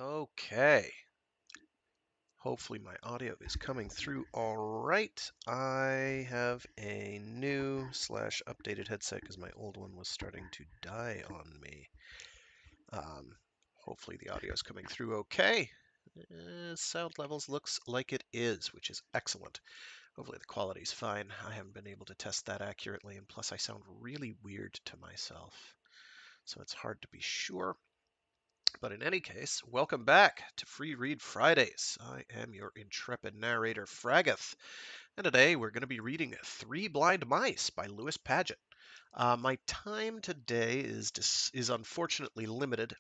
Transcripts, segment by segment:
Okay. Hopefully my audio is coming through all right. I have a new / updated headset because my old one was starting to die on me. Hopefully the audio is coming through okay. Sound levels looks like it is, which is excellent. Hopefully the quality's fine. I haven't been able to test that accurately, and plus I sound really weird to myself, so it's hard to be sure. But in any case, welcome back to Free Read Fridays. I am your intrepid narrator, Fraggeth, and today we're going to be reading Three Blind Mice by Lewis Padgett. My time today is unfortunately limited.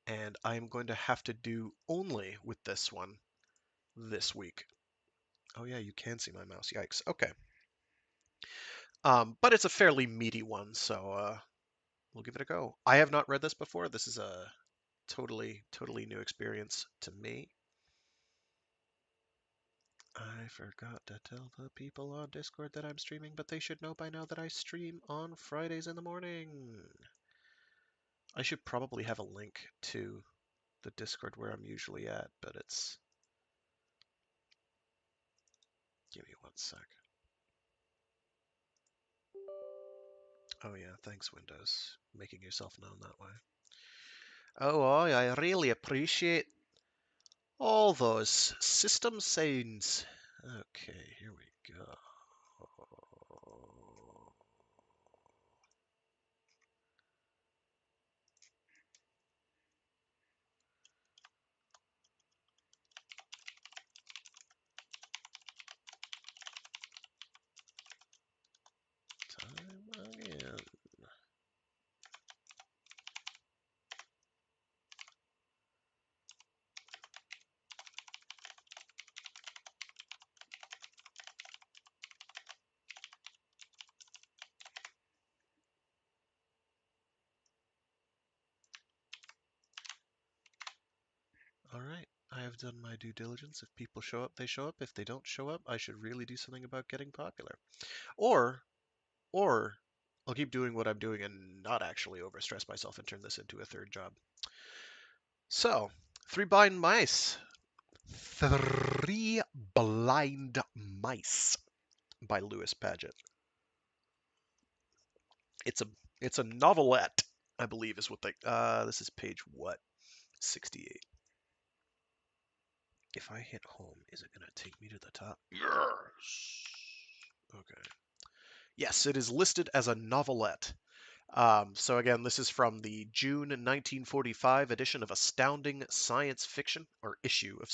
And I'm going to have to do only with this one this week. Oh yeah, you can see my mouse. Yikes. Okay. But it's a fairly meaty one, so we'll give it a go. I have not read this before. This is a totally new experience to me. I forgot to tell the people on Discord that I'm streaming, but they should know by now that I stream on Fridays in the morning. I should probably have a link to the Discord where I'm usually at, but it's... Give me one sec. Oh yeah, thanks Windows, making yourself known that way. Oh, I really appreciate all those system sounds. Okay, here we go. Time again. All right, I have done my due diligence. If people show up, they show up. If they don't show up, I should really do something about getting popular. Or I'll keep doing what I'm doing and not actually overstress myself and turn this into a third job. So, Three Blind Mice. Three Blind Mice by Lewis Padgett. It's a novelette, I believe is what they this is page what? 68. If I hit home, is it gonna take me to the top? Yes. Okay. Yes, it is listed as a novelette. So again, this is from the June 1945 edition of Astounding Science Fiction, or issue of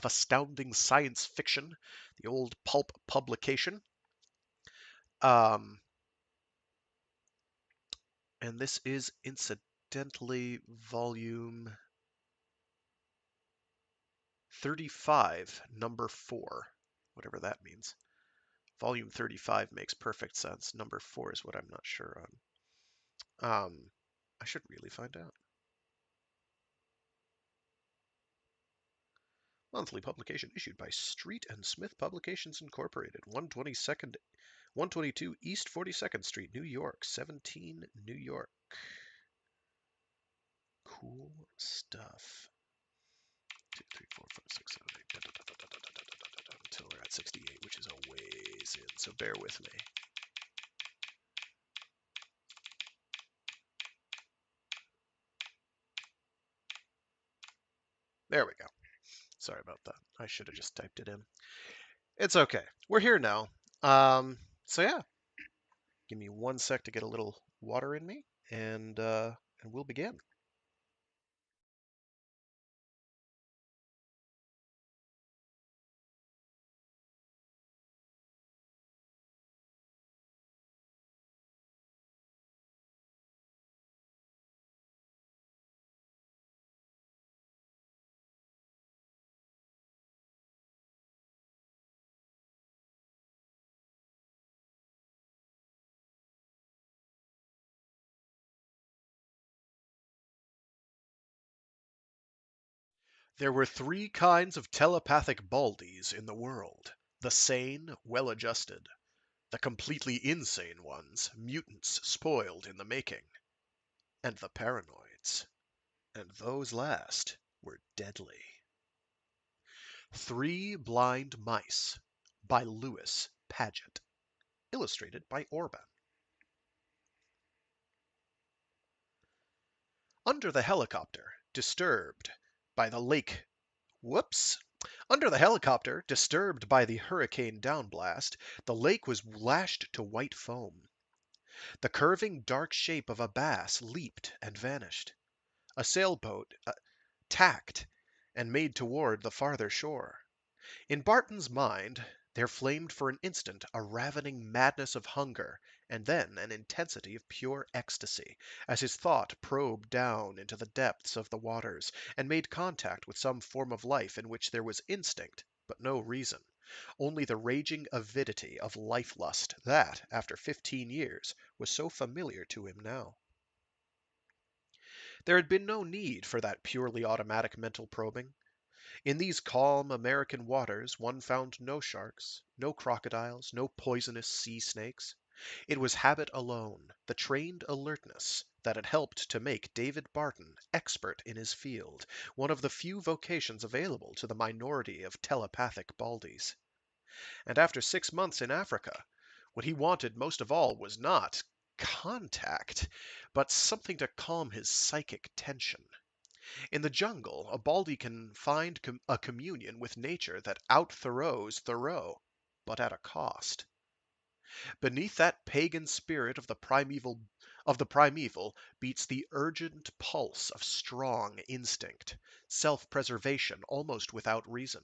Astounding Science Fiction, the old pulp publication. And this is incidentally volume 35, number 4, whatever that means. Volume 35 makes perfect sense. Number 4 is what I'm not sure on. I should really find out. Monthly publication issued by Street and Smith Publications Incorporated, 122 East 42nd Street, New York, 17, New York. Cool stuff. 2, 3, 4, 5, 6, 7, 8, until we're at 68, which is a ways in, so bear with me. There we go. Sorry about that. I should have just typed it in. It's okay. We're here now. So yeah, give me one sec to get a little water in me, and we'll begin. There were 3 kinds of telepathic baldies in the world: the sane, well-adjusted; The completely insane ones, mutants spoiled in the making, and the paranoids. And those last were deadly. Three Blind Mice by Lewis Padgett. Illustrated by Orban. Under the helicopter, disturbed by the lake. Whoops! Under the helicopter, disturbed by the hurricane downblast, the lake was lashed to white foam. The curving dark shape of a bass leaped and vanished. A sailboat tacked and made toward the farther shore. In Barton's mind there flamed for an instant a ravening madness of hunger, and then an intensity of pure ecstasy, as his thought probed down into the depths of the waters, and made contact with some form of life in which there was instinct, but no reason, only the raging avidity of life-lust that, after 15 years, was so familiar to him now. There had been no need for that purely automatic mental probing. In these calm American waters one found no sharks, no crocodiles, no poisonous sea snakes. It was habit alone, the trained alertness, that had helped to make David Barton expert in his field, one of the few vocations available to the minority of telepathic baldies. And after 6 months in Africa, what he wanted most of all was not contact, but something to calm his psychic tension. In the jungle, a baldy can find a communion with nature that out-Thoreaus Thoreau, but at a cost. Beneath that pagan spirit of the primeval beats the urgent pulse of strong instinct, self-preservation almost without reason.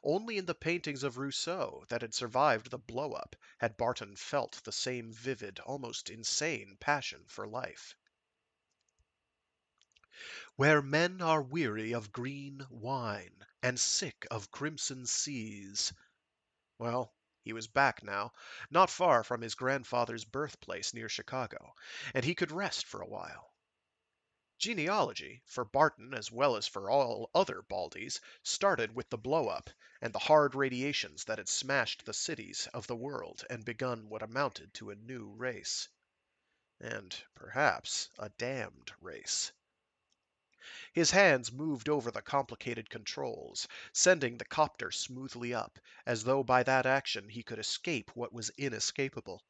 Only in the paintings of Rousseau that had survived the blow-up had Barton felt the same vivid, almost insane passion for life. Where men are weary of green wine and sick of crimson seas. Well, he was back now, not far from his grandfather's birthplace near Chicago, and he could rest for a while. Genealogy, for Barton as well as for all other baldies, started with the blow-up and the hard radiations that had smashed the cities of the world and begun what amounted to a new race. And perhaps a damned race. His hands moved over the complicated controls, sending the copter smoothly up, as though by that action he could escape what was inescapable.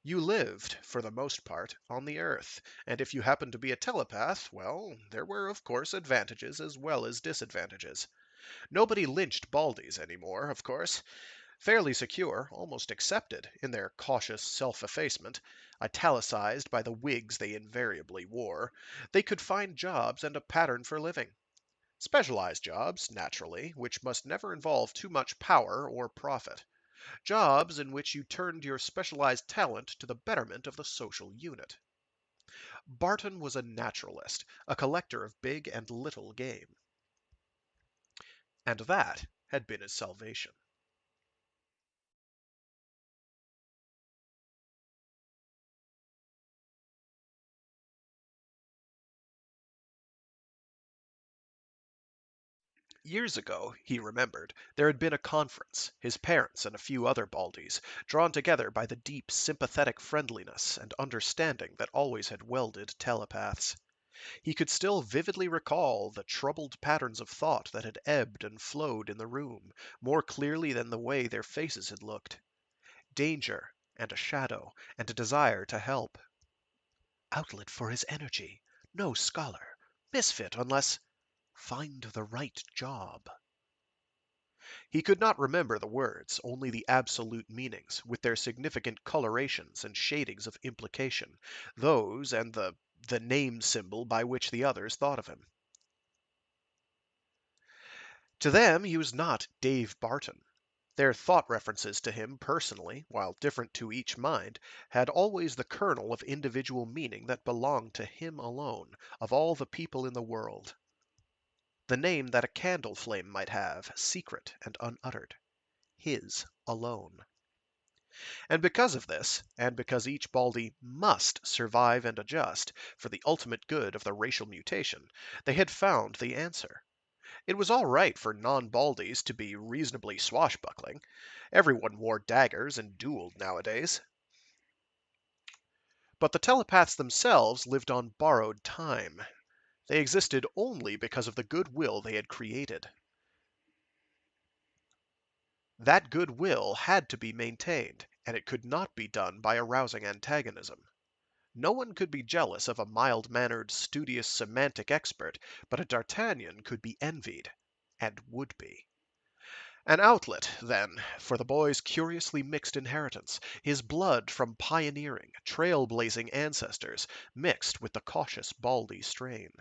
You lived, for the most part, on the Earth, and if you happened to be a telepath, well, there were of course advantages as well as disadvantages. Nobody lynched baldies anymore, of course. Fairly secure, almost accepted, in their cautious self-effacement, italicized by the wigs they invariably wore, they could find jobs and a pattern for living. Specialized jobs, naturally, which must never involve too much power or profit. Jobs in which you turned your specialized talent to the betterment of the social unit. Barton was a naturalist, a collector of big and little game. And that had been his salvation. Years ago, he remembered, there had been a conference, his parents and a few other baldies, drawn together by the deep, sympathetic friendliness and understanding that always had welded telepaths. He could still vividly recall the troubled patterns of thought that had ebbed and flowed in the room, more clearly than the way their faces had looked. Danger, and a shadow, and a desire to help. Outlet for his energy. No scholar. Misfit unless find the right job. He could not remember the words, only the absolute meanings, with their significant colorations and shadings of implication, those and the name symbol by which the others thought of him. To them he was not Dave Barton. Their thought references to him personally, while different to each mind, had always the kernel of individual meaning that belonged to him alone, of all the people in the world. The name that a candle flame might have, secret and unuttered. His alone. And because of this, and because each baldy must survive and adjust for the ultimate good of the racial mutation, they had found the answer. It was all right for non-Baldies to be reasonably swashbuckling. Everyone wore daggers and dueled nowadays. But the telepaths themselves lived on borrowed time. They existed only because of the goodwill they had created. That goodwill had to be maintained, and it could not be done by arousing antagonism. No one could be jealous of a mild-mannered, studious semantic expert, but a D'Artagnan could be envied, and would be. An outlet, then, for the boy's curiously mixed inheritance, his blood from pioneering, trail-blazing ancestors, mixed with the cautious Baldy strain.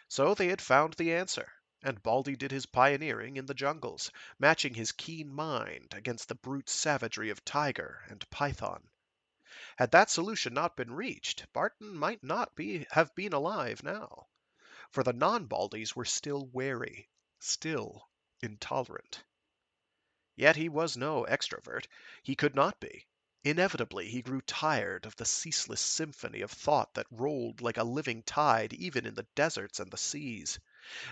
So they had found the answer, and Baldy did his pioneering in the jungles, matching his keen mind against the brute savagery of tiger and python. Had that solution not been reached, Barton might not have been alive now, for the non-Baldies were still wary, still intolerant. Yet he was no extrovert. He could not be. Inevitably, he grew tired of the ceaseless symphony of thought that rolled like a living tide even in the deserts and the seas.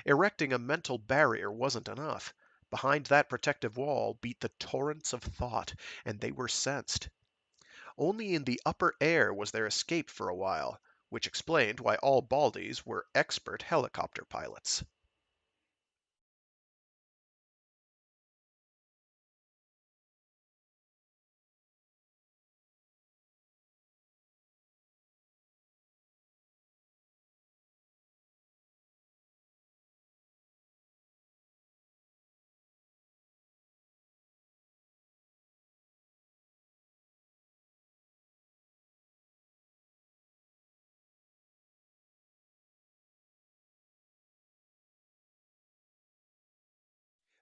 Erecting a mental barrier wasn't enough. Behind that protective wall beat the torrents of thought, and they were sensed. Only in the upper air was there escape for a while, which explained why all Baldies were expert helicopter pilots.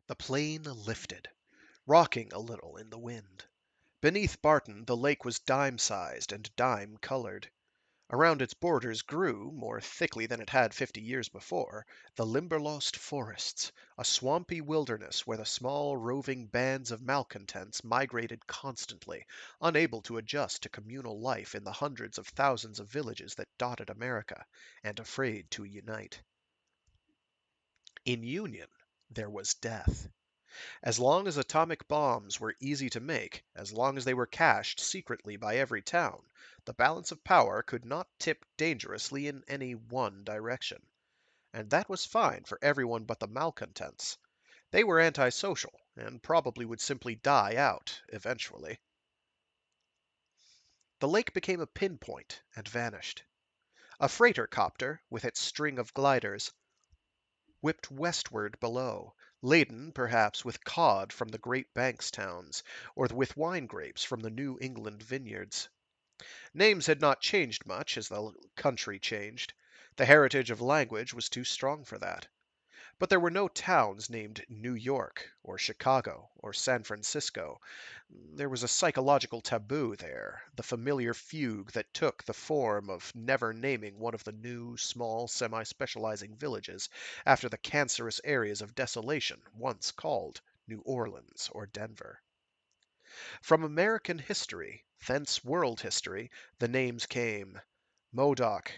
The plane lifted, rocking a little in the wind. Beneath Barton, the lake was dime-sized and dime-colored. Around its borders grew, more thickly than it had 50 years before, the Limberlost forests, a swampy wilderness where the small roving bands of malcontents migrated constantly, unable to adjust to communal life in the hundreds of thousands of villages that dotted America, and afraid to unite. In union, there was death. As long as atomic bombs were easy to make, as long as they were cached secretly by every town, the balance of power could not tip dangerously in any one direction. And that was fine for everyone but the malcontents. They were antisocial, and probably would simply die out eventually. The lake became a pinpoint and vanished. A freighter copter, with its string of gliders, whipped westward below, laden perhaps with cod from the Great Banks towns, or with wine grapes from the New England vineyards. Names had not changed much as the country changed. The heritage of language was too strong for that. But there were no towns named New York, or Chicago, or San Francisco. There was a psychological taboo there, the familiar fugue that took the form of never naming one of the new, small, semi-specializing villages after the cancerous areas of desolation once called New Orleans or Denver. From American history, thence world history, the names came: Modoc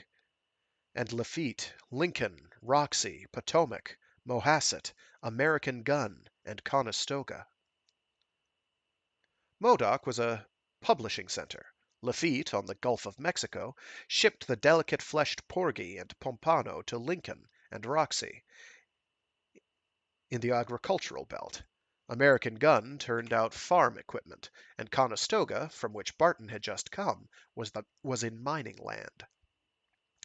and Lafitte, Lincoln, Roxy, Potomac, Mohasset, American Gun, and Conestoga. Modoc was a publishing center. Lafitte, on the Gulf of Mexico, shipped the delicate-fleshed porgy and pompano to Lincoln and Roxy in the agricultural belt. American Gun turned out farm equipment, and Conestoga, from which Barton had just come, was in mining land.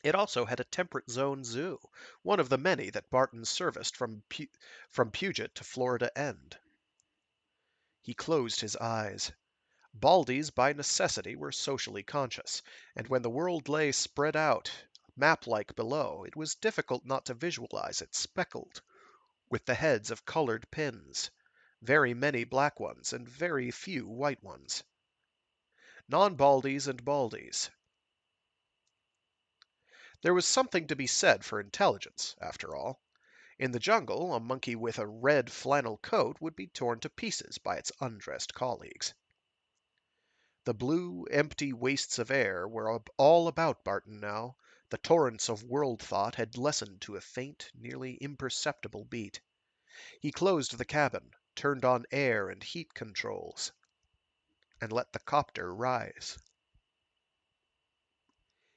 It also had a temperate zone zoo, one of the many that Barton serviced from Puget to Florida End. He closed his eyes. Baldies by necessity were socially conscious, and when the world lay spread out, map-like below, it was difficult not to visualize it speckled with the heads of colored pins, very many black ones and very few white ones. Non-Baldies and Baldies. There was something to be said for intelligence, after all. In the jungle, a monkey with a red flannel coat would be torn to pieces by its undressed colleagues. The blue, empty wastes of air were all about Barton now, The torrents of world thought had lessened to a faint, nearly imperceptible beat. He closed the cabin, turned on air and heat controls, and let the copter rise.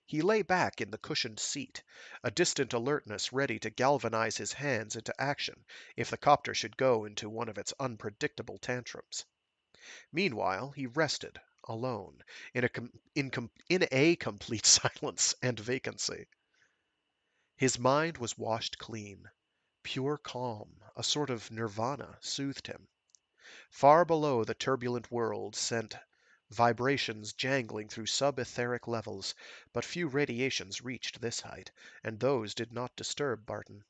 He lay back in the cushioned seat, a distant alertness ready to galvanize his hands into action if the copter should go into one of its unpredictable tantrums. Meanwhile, he rested, alone, in a complete silence and vacancy. His mind was washed clean. Pure calm, a sort of nirvana, soothed him. Far below, the turbulent world sent vibrations jangling through sub-etheric levels, but few radiations reached this height, and those did not disturb Barton.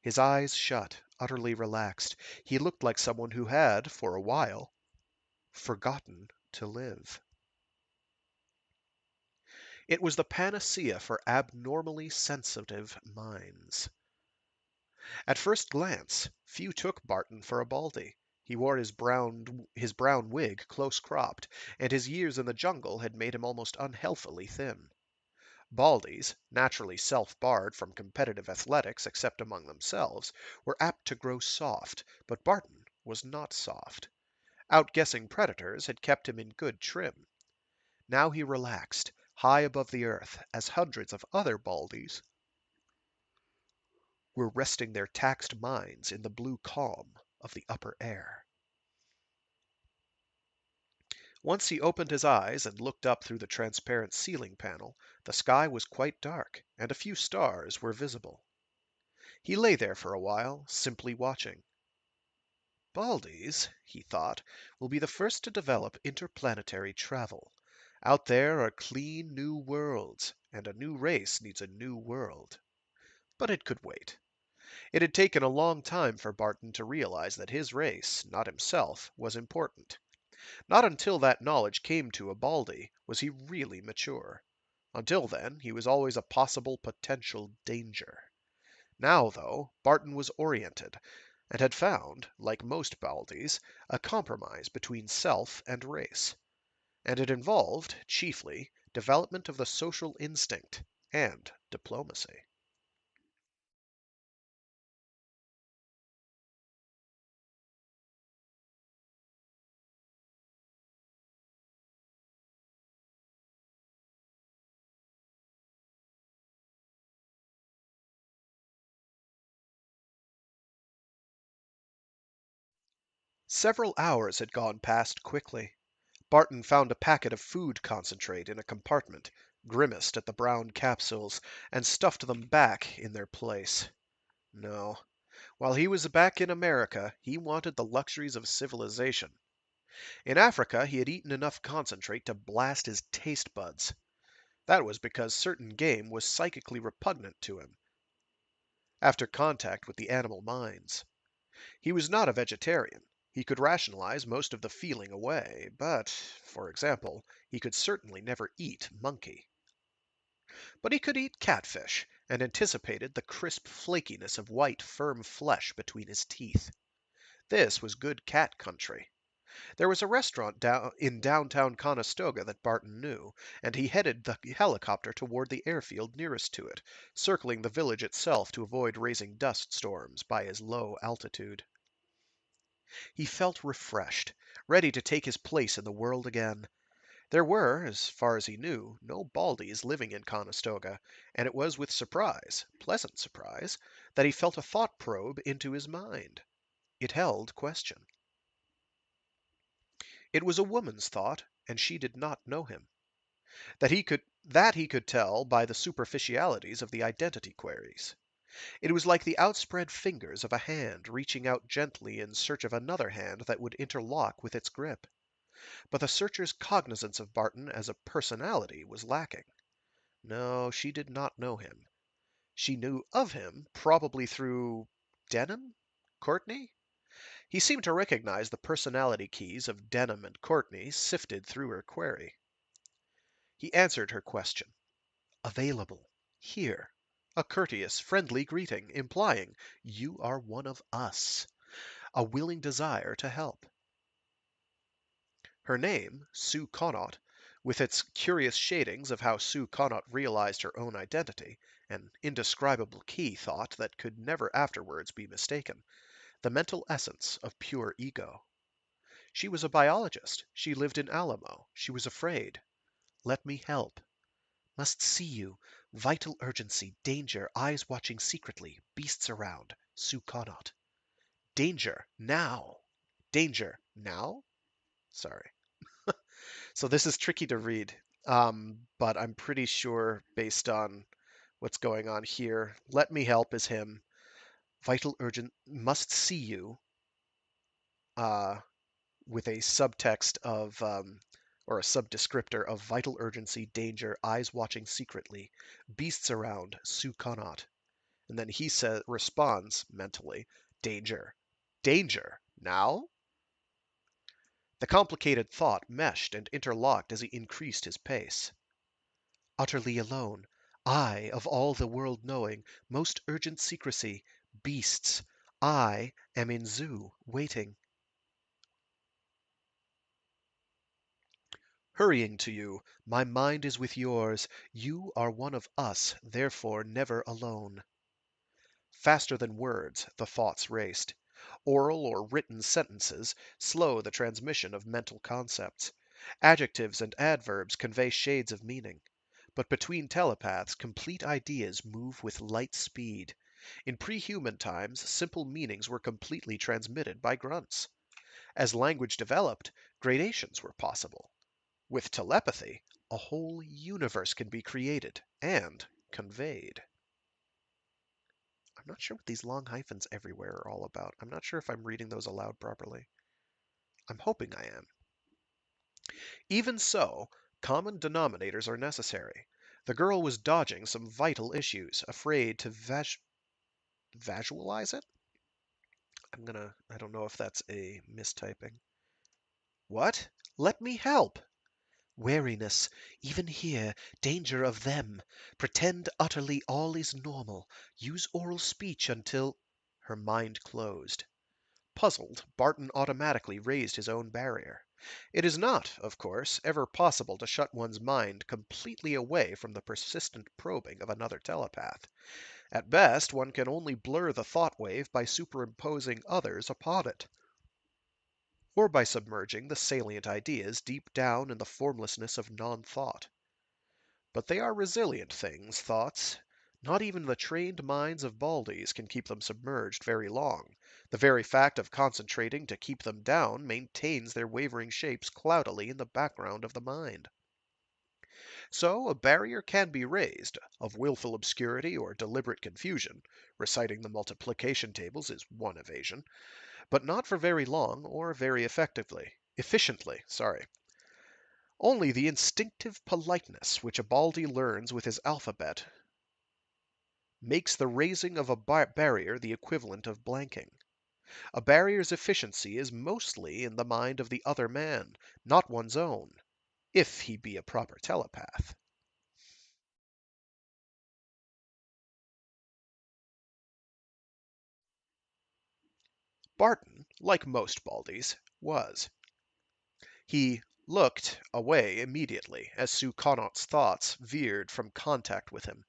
His eyes shut, utterly relaxed, he looked like someone who had, for a while, forgotten to live. It was the panacea for abnormally sensitive minds. At first glance, few took Barton for a baldy. He wore his brown wig close cropped, and his years in the jungle had made him almost unhealthily thin. Baldies, naturally self-barred from competitive athletics except among themselves, were apt to grow soft, but Barton was not soft. Outguessing predators had kept him in good trim. Now he relaxed, high above the earth, as hundreds of other Baldies were resting their taxed minds in the blue calm of the upper air. Once he opened his eyes and looked up through the transparent ceiling panel, the sky was quite dark, and a few stars were visible. He lay there for a while, simply watching. Baldies, he thought, will be the first to develop interplanetary travel. Out there are clean new worlds, and a new race needs a new world. But it could wait. It had taken a long time for Barton to realize that his race, not himself, was important. Not until that knowledge came to a Baldy was he really mature. Until then, he was always a possible potential danger. Now, though, Barton was oriented, and had found, like most Baldies, a compromise between self and race. And it involved, chiefly, development of the social instinct and diplomacy. Several hours had gone past quickly. Barton found a packet of food concentrate in a compartment, grimaced at the brown capsules, and stuffed them back in their place. No. While he was back in America, he wanted the luxuries of civilization. In Africa, he had eaten enough concentrate to blast his taste buds. That was because certain game was psychically repugnant to him after contact with the animal minds. He was not a vegetarian. He could rationalize most of the feeling away, but, for example, he could certainly never eat monkey. But he could eat catfish, and anticipated the crisp flakiness of white, firm flesh between his teeth. This was good cat country. There was a restaurant in downtown Conestoga that Barton knew, and he headed the helicopter toward the airfield nearest to it, circling the village itself to avoid raising dust storms by his low altitude. He felt refreshed, ready to take his place in the world again. There were, as far as he knew, no Baldies living in Conestoga, and it was with surprise, pleasant surprise, that he felt a thought probe into his mind. It held question. It was a woman's thought, and she did not know him. That he could tell by the superficialities of the identity queries. It was like the outspread fingers of a hand reaching out gently in search of another hand that would interlock with its grip. But the searcher's cognizance of Barton as a personality was lacking. No, she did not know him. She knew of him, probably through Denham? Courtney? He seemed to recognize the personality keys of Denham and Courtney sifted through her query. He answered her question. Available. Here. A courteous, friendly greeting, implying, you are one of us. A willing desire to help. Her name, Sue Connaught, with its curious shadings of how Sue Connaught realized her own identity, an indescribable key thought that could never afterwards be mistaken, the mental essence of pure ego. She was a biologist. She lived in Alamo. She was afraid. Let me help. Must see you. Vital urgency. Danger. Eyes watching secretly. Beasts around. Sue Connaught. Danger. Now. Danger. Now? Sorry. So this is tricky to read, but I'm pretty sure based on what's going on here. Let me help is him. Vital urgent. Must see you. Uh, with a subtext of or a subdescriptor of vital urgency, danger, eyes watching secretly, beasts around, Sue Connaught. And then he responds mentally, danger. Danger? Now? The complicated thought meshed and interlocked as he increased his pace. Utterly alone, I, of all the world knowing, most urgent secrecy, beasts, I am in zoo, waiting. Hurrying to you, my mind is with yours. You are one of us, therefore never alone. Faster than words, the thoughts raced. Oral or written sentences slow the transmission of mental concepts. Adjectives and adverbs convey shades of meaning. But between telepaths, complete ideas move with light speed. In pre-human times, simple meanings were completely transmitted by grunts. As language developed, gradations were possible. With telepathy, a whole universe can be created and conveyed. I'm not sure what these long hyphens everywhere are all about. I'm not sure if I'm reading those aloud properly. I'm hoping I am. Even so, common denominators are necessary. The girl was dodging some vital issues, afraid to visualize it? I don't know if that's a mistyping. What? Let me help! Wariness, even here, danger of them. Pretend utterly all is normal. Use oral speech until... Her mind closed. Puzzled, Barton automatically raised his own barrier. It is not, of course, ever possible to shut one's mind completely away from the persistent probing of another telepath. At best, one can only blur the thought wave by superimposing others upon it, or by submerging the salient ideas deep down in the formlessness of non-thought. But they are resilient things, thoughts. Not even the trained minds of Baldies can keep them submerged very long. The very fact of concentrating to keep them down maintains their wavering shapes cloudily in the background of the mind. So a barrier can be raised, of willful obscurity or deliberate confusion. Reciting the multiplication tables is one evasion, but not for very long or very efficiently. Only the instinctive politeness which a Baldy learns with his alphabet makes the raising of a barrier the equivalent of blanking. A barrier's efficiency is mostly in the mind of the other man, not one's own, if he be a proper telepath. Barton, like most Baldies, was. He looked away immediately as Sue Connaught's thoughts veered from contact with him.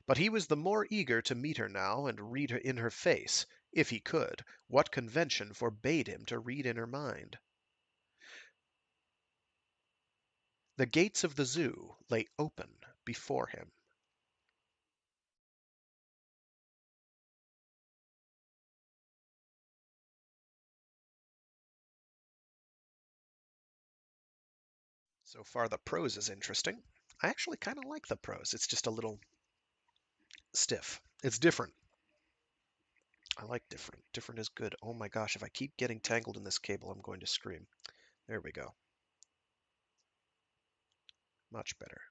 But he was the more eager to meet her now and read her in her face, if he could, what convention forbade him to read in her mind. The gates of the zoo lay open before him. So far, the prose is interesting. I actually kind of like the prose. It's just a little stiff. It's different. I like different. Different is good. Oh my gosh, if I keep getting tangled in this cable, I'm going to scream. There we go. Much better.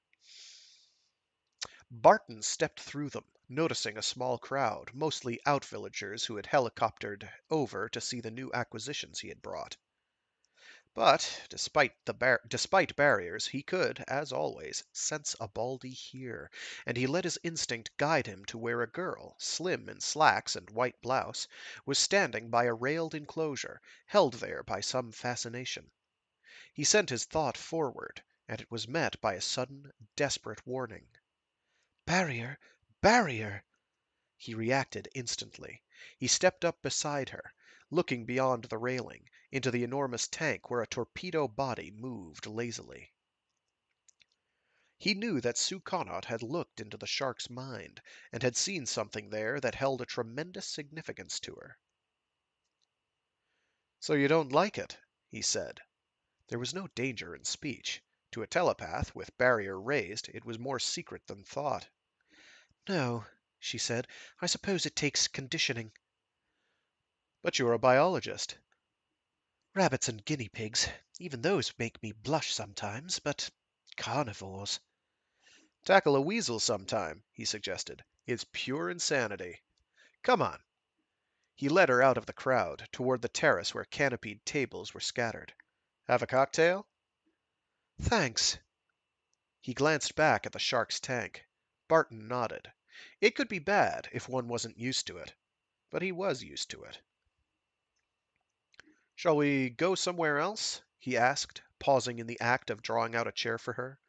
Barton stepped through them, noticing a small crowd, mostly out-villagers who had helicoptered over to see the new acquisitions he had brought. But, despite barriers, he could, as always, sense a Baldy here, and he let his instinct guide him to where a girl, slim in slacks and white blouse, was standing by a railed enclosure, held there by some fascination. He sent his thought forward, and it was met by a sudden, desperate warning. "Barrier! Barrier!" He reacted instantly. He stepped up beside her, looking beyond the railing, into the enormous tank where a torpedo body moved lazily. He knew that Sue Connaught had looked into the shark's mind, and had seen something there that held a tremendous significance to her. "So you don't like it?" he said. There was no danger in speech. To a telepath, with barrier raised, it was more secret than thought. "No," she said. "I suppose it takes conditioning." "But you're a biologist." "Rabbits and guinea pigs. Even those make me blush sometimes, but carnivores." "Tackle a weasel sometime," he suggested. "It's pure insanity. Come on." He led her out of the crowd, toward the terrace where canopied tables were scattered. "Have a cocktail?" "Thanks." He glanced back at the shark's tank. Barton nodded. It could be bad if one wasn't used to it, but he was used to it. "Shall we go somewhere else?" he asked, pausing in the act of drawing out a chair for her.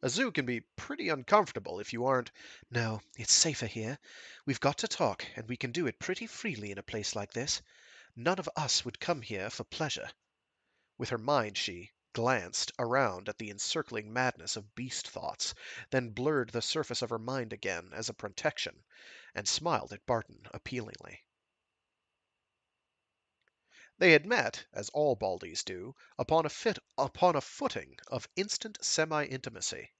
"A zoo can be pretty uncomfortable if you aren't—" "No, it's safer here. We've got to talk, and we can do it pretty freely in a place like this. None of us would come here for pleasure." With her mind she glanced around at the encircling madness of beast thoughts, then blurred the surface of her mind again as a protection, and smiled at Barton appealingly. They had met, as all Baldies do, upon a footing of instant semi-intimacy.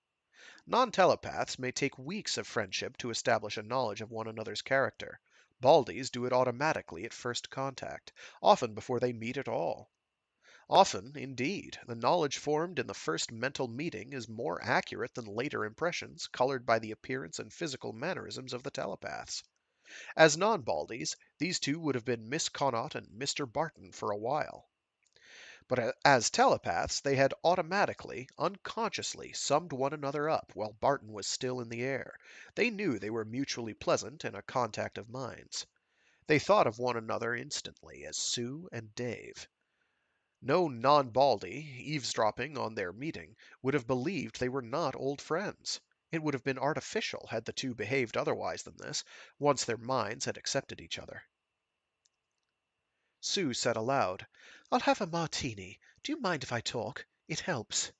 Non-telepaths may take weeks of friendship to establish a knowledge of one another's character. Baldies do it automatically at first contact, often before they meet at all. Often, indeed, the knowledge formed in the first mental meeting is more accurate than later impressions colored by the appearance and physical mannerisms of the telepaths. As non-Baldies, these two would have been Miss Connaught and Mr. Barton for a while. But as telepaths, they had automatically, unconsciously summed one another up while Barton was still in the air. They knew they were mutually pleasant in a contact of minds. They thought of one another instantly as Sue and Dave. No non-Baldy, eavesdropping on their meeting, would have believed they were not old friends. It would have been artificial had the two behaved otherwise than this, once their minds had accepted each other. Sue said aloud, "I'll have a martini. Do you mind if I talk? It helps."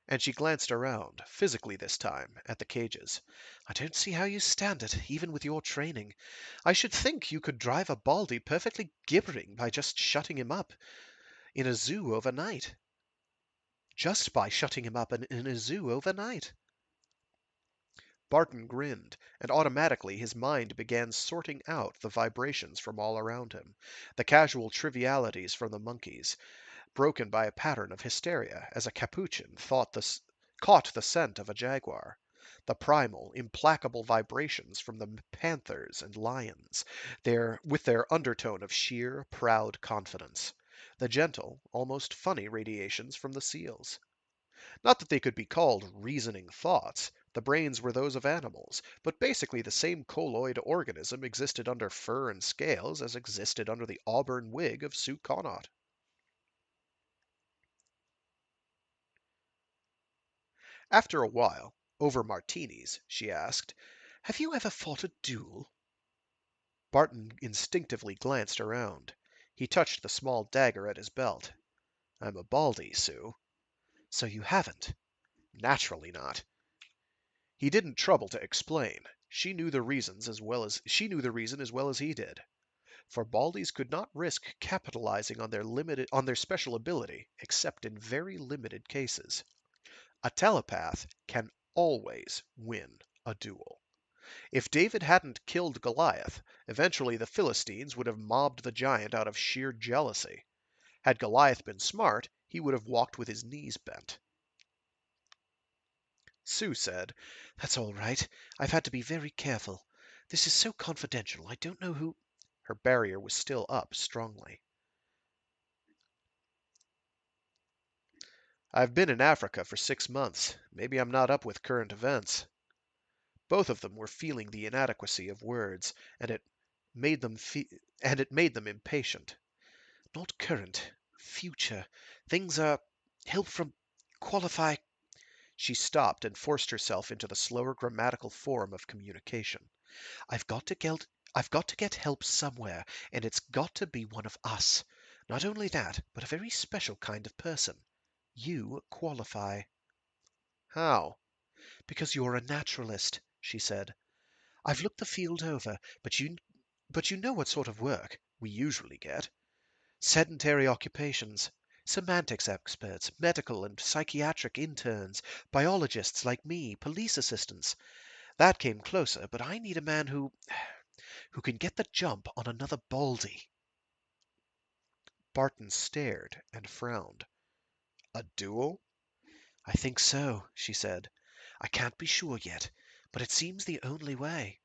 And she glanced around, physically this time, at the cages. "I don't see how you stand it, even with your training. I should think you could drive a Baldy perfectly gibbering by just shutting him up in a zoo overnight." "Just by shutting him up in a zoo overnight." Barton grinned, and automatically his mind began sorting out the vibrations from all around him, the casual trivialities from the monkeys, broken by a pattern of hysteria, as a capuchin caught the scent of a jaguar, the primal, implacable vibrations from the panthers and lions, with their undertone of sheer, proud confidence, the gentle, almost funny radiations from the seals. Not that they could be called reasoning thoughts. The brains were those of animals, but basically the same colloid organism existed under fur and scales as existed under the auburn wig of Sue Connaught. After a while, over martinis, she asked, "Have you ever fought a duel?" Barton instinctively glanced around. He touched the small dagger at his belt. "I'm a Baldy, Sue." "So you haven't?" "Naturally not." He didn't trouble to explain. She knew the reason as well as he did. For Baldies could not risk capitalizing on their special ability except in very limited cases. A telepath can always win a duel. If David hadn't killed Goliath, eventually the Philistines would have mobbed the giant out of sheer jealousy. Had Goliath been smart, he would have walked with his knees bent. Sue said, "That's all right. I've had to be very careful. This is so confidential. I don't know who—" Her barrier was still up strongly. "I've been in Africa for 6 months. Maybe I'm not up with current events." Both of them were feeling the inadequacy of words, and made them impatient. "Not current. Future. Things are help from Qualify. She stopped and forced herself into the slower grammatical form of communication. I've got to get I've got to get help somewhere, and it's got to be one of us. Not only that, but a very special kind of person. You qualify. How? Because you're a naturalist, she said. I've looked the field over, but you know what sort of work we usually get. Sedentary occupations, semantics experts, medical and psychiatric interns, biologists like me, police assistants. That came closer, but I need a man who can get the jump on another Baldy. Barton stared and frowned. A duel? I think so, she said. I can't be sure yet, but it seems the only way.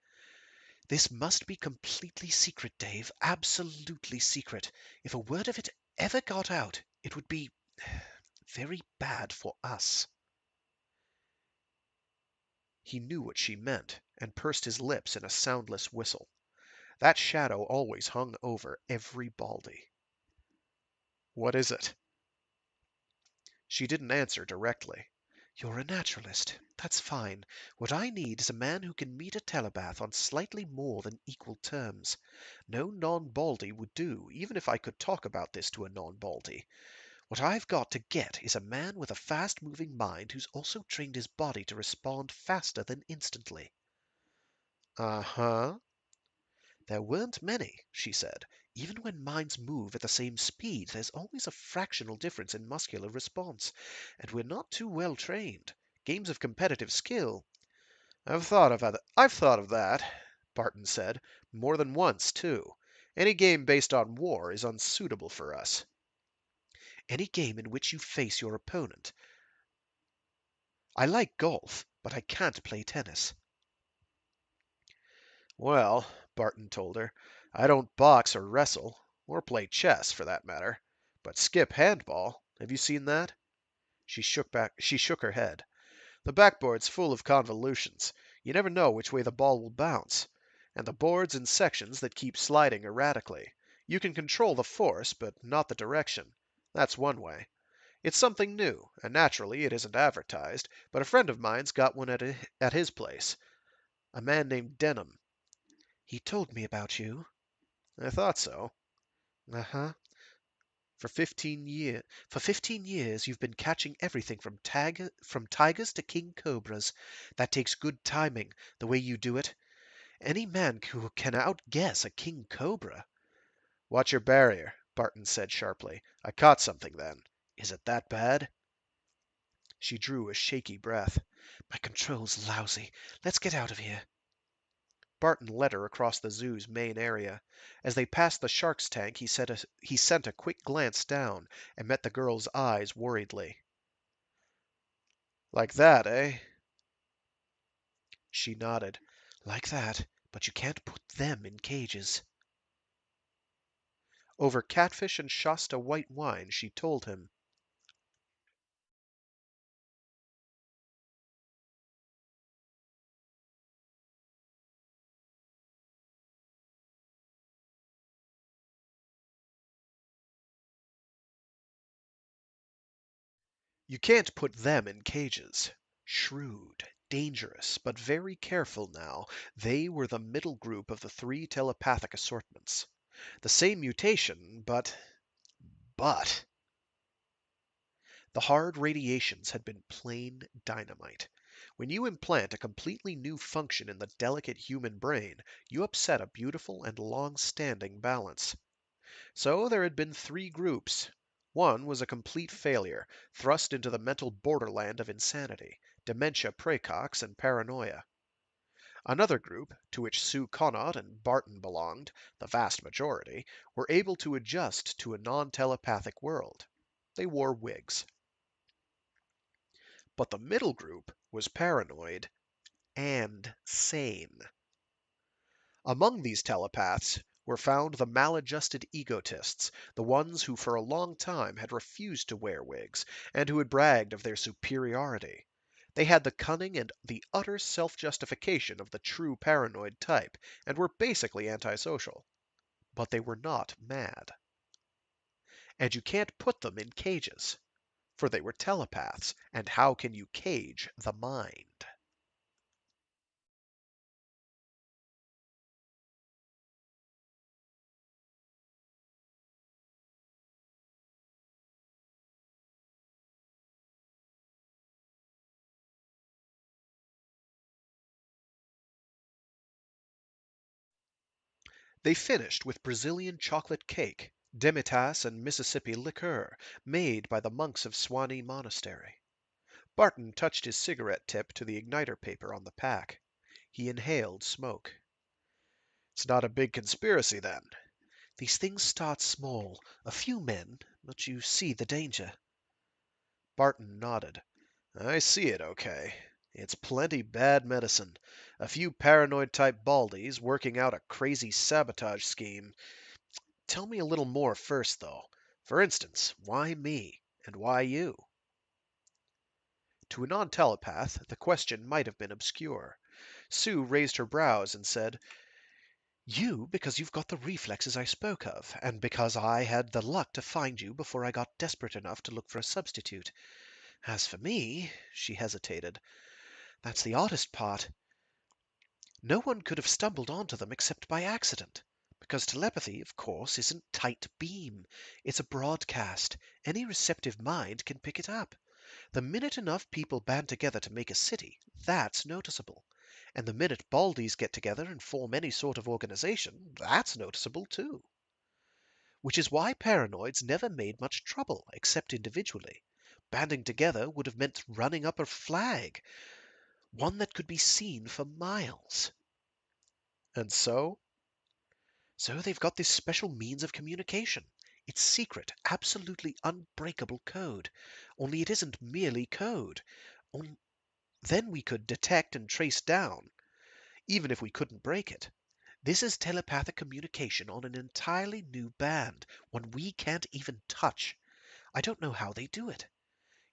This must be completely secret, Dave. Absolutely secret. If a word of it ever got out, it would be very bad for us. He knew what she meant, and pursed his lips in a soundless whistle. That shadow always hung over every Baldy. What is it? She didn't answer directly. You're a naturalist. That's fine. What I need is a man who can meet a telepath on slightly more than equal terms. No non-Baldy would do, even if I could talk about this to a non-Baldy. What I've got to get is a man with a fast-moving mind who's also trained his body to respond faster than instantly. Uh-huh. There weren't many, she said. Even when minds move at the same speed, there's always a fractional difference in muscular response, and we're not too well trained. Games of competitive skill. I've thought of that, Barton said, more than once, too. Any game based on war is unsuitable for us. Any game in which you face your opponent. I like golf, but I can't play tennis. Well, Barton told her, I don't box or wrestle, or play chess, for that matter. But skip handball. Have you seen that? She shook her head. The backboard's full of convolutions. You never know which way the ball will bounce. And the board's in sections that keep sliding erratically. You can control the force, but not the direction. That's one way. It's something new, and naturally it isn't advertised, but a friend of mine's got one at his place. A man named Denham. He told me about you. I thought so. Uh-huh. For 15 years you've been catching everything from tigers to king cobras. That takes good timing, the way you do it. Any man who can outguess a king cobra. Watch your barrier, Barton said sharply. I caught something then. Is it that bad? She drew a shaky breath. My control's lousy. Let's get out of here. Barton led her across the zoo's main area. As they passed the shark's tank, he sent a quick glance down and met the girl's eyes worriedly. Like that, eh? She nodded. Like that, but you can't put them in cages. Over catfish and Shasta white wine, she told him. You can't put them in cages. Shrewd, dangerous, but very careful now, they were the middle group of the three telepathic assortments. The same mutation, but the hard radiations had been plain dynamite. When you implant a completely new function in the delicate human brain, you upset a beautiful and long-standing balance. So there had been three groups. One was a complete failure, thrust into the mental borderland of insanity, dementia praecox, and paranoia. Another group, to which Sue Connaught and Barton belonged, the vast majority, were able to adjust to a non-telepathic world. They wore wigs. But the middle group was paranoid and sane. Among these telepaths were found the maladjusted egotists, the ones who for a long time had refused to wear wigs, and who had bragged of their superiority. They had the cunning and the utter self-justification of the true paranoid type, and were basically antisocial. But they were not mad. And you can't put them in cages. for they were telepaths, and how can you cage the mind? They finished with Brazilian chocolate cake, demitasse, and Mississippi liqueur, made by the monks of Swanee Monastery. Barton touched his cigarette tip to the igniter paper on the pack. He inhaled smoke. It's not a big conspiracy, then. These things start small, a few men, but you see the danger. Barton nodded. I see it, okay. It's plenty bad medicine. A few paranoid-type baldies working out a crazy sabotage scheme. Tell me a little more first, though. For instance, why me? And why you? To a non-telepath, the question might have been obscure. Sue raised her brows and said, You, because you've got the reflexes I spoke of, and because I had the luck to find you before I got desperate enough to look for a substitute. As for me, she hesitated. That's the oddest part. No one could have stumbled onto them except by accident. Because telepathy, of course, isn't tight beam. It's a broadcast. Any receptive mind can pick it up. The minute enough people band together to make a city, that's noticeable. And the minute baldies get together and form any sort of organization, that's noticeable too. Which is why paranoids never made much trouble, except individually. Banding together would have meant running up a flag, one that could be seen for miles. And so? So they've got this special means of communication. It's secret, absolutely unbreakable code. Only it isn't merely code. Then we could detect and trace down, even if we couldn't break it. This is telepathic communication on an entirely new band, one we can't even touch. I don't know how they do it.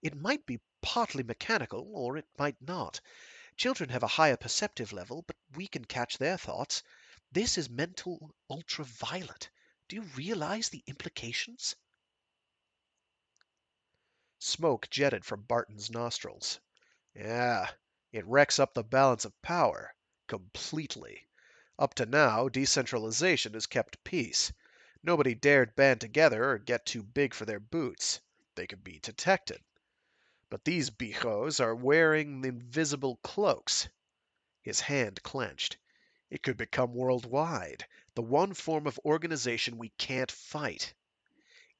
It might be partly mechanical, or it might not. Children have a higher perceptive level, but we can catch their thoughts. This is mental ultraviolet. Do you realize the implications? Smoke jetted from Barton's nostrils. Yeah, it wrecks up the balance of power. Completely. Up to now, decentralization has kept peace. Nobody dared band together or get too big for their boots. They could be detected. But these bijos are wearing invisible cloaks. His hand clenched. It could become worldwide, the one form of organization we can't fight.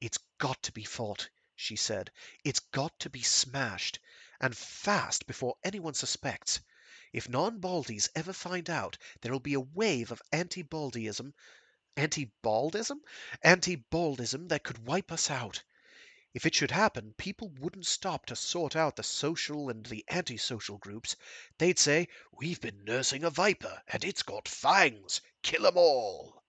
It's got to be fought, she said. It's got to be smashed, and fast before anyone suspects. If non-Baldies ever find out, there'll be a wave of anti-Baldyism. Anti-Baldism? Anti-Baldism that could wipe us out. If it should happen, people wouldn't stop to sort out the social and the antisocial groups. They'd say, We've been nursing a viper, and it's got fangs. Kill 'em all.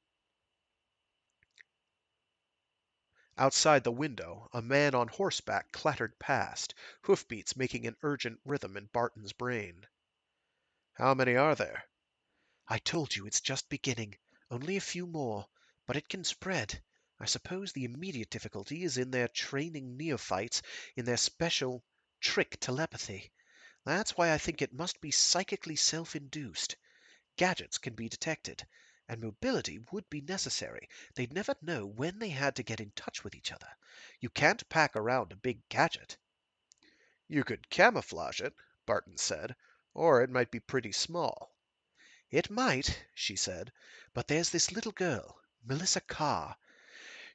Outside the window, a man on horseback clattered past, hoofbeats making an urgent rhythm in Barton's brain. How many are there? I told you it's just beginning. Only a few more. But it can spread. I suppose the immediate difficulty is in their training neophytes in their special trick telepathy. That's why I think it must be psychically self-induced. Gadgets can be detected, and mobility would be necessary. They'd never know when they had to get in touch with each other. You can't pack around a big gadget. You could camouflage it, Barton said, or it might be pretty small. It might, she said, but there's this little girl, Melissa Carr.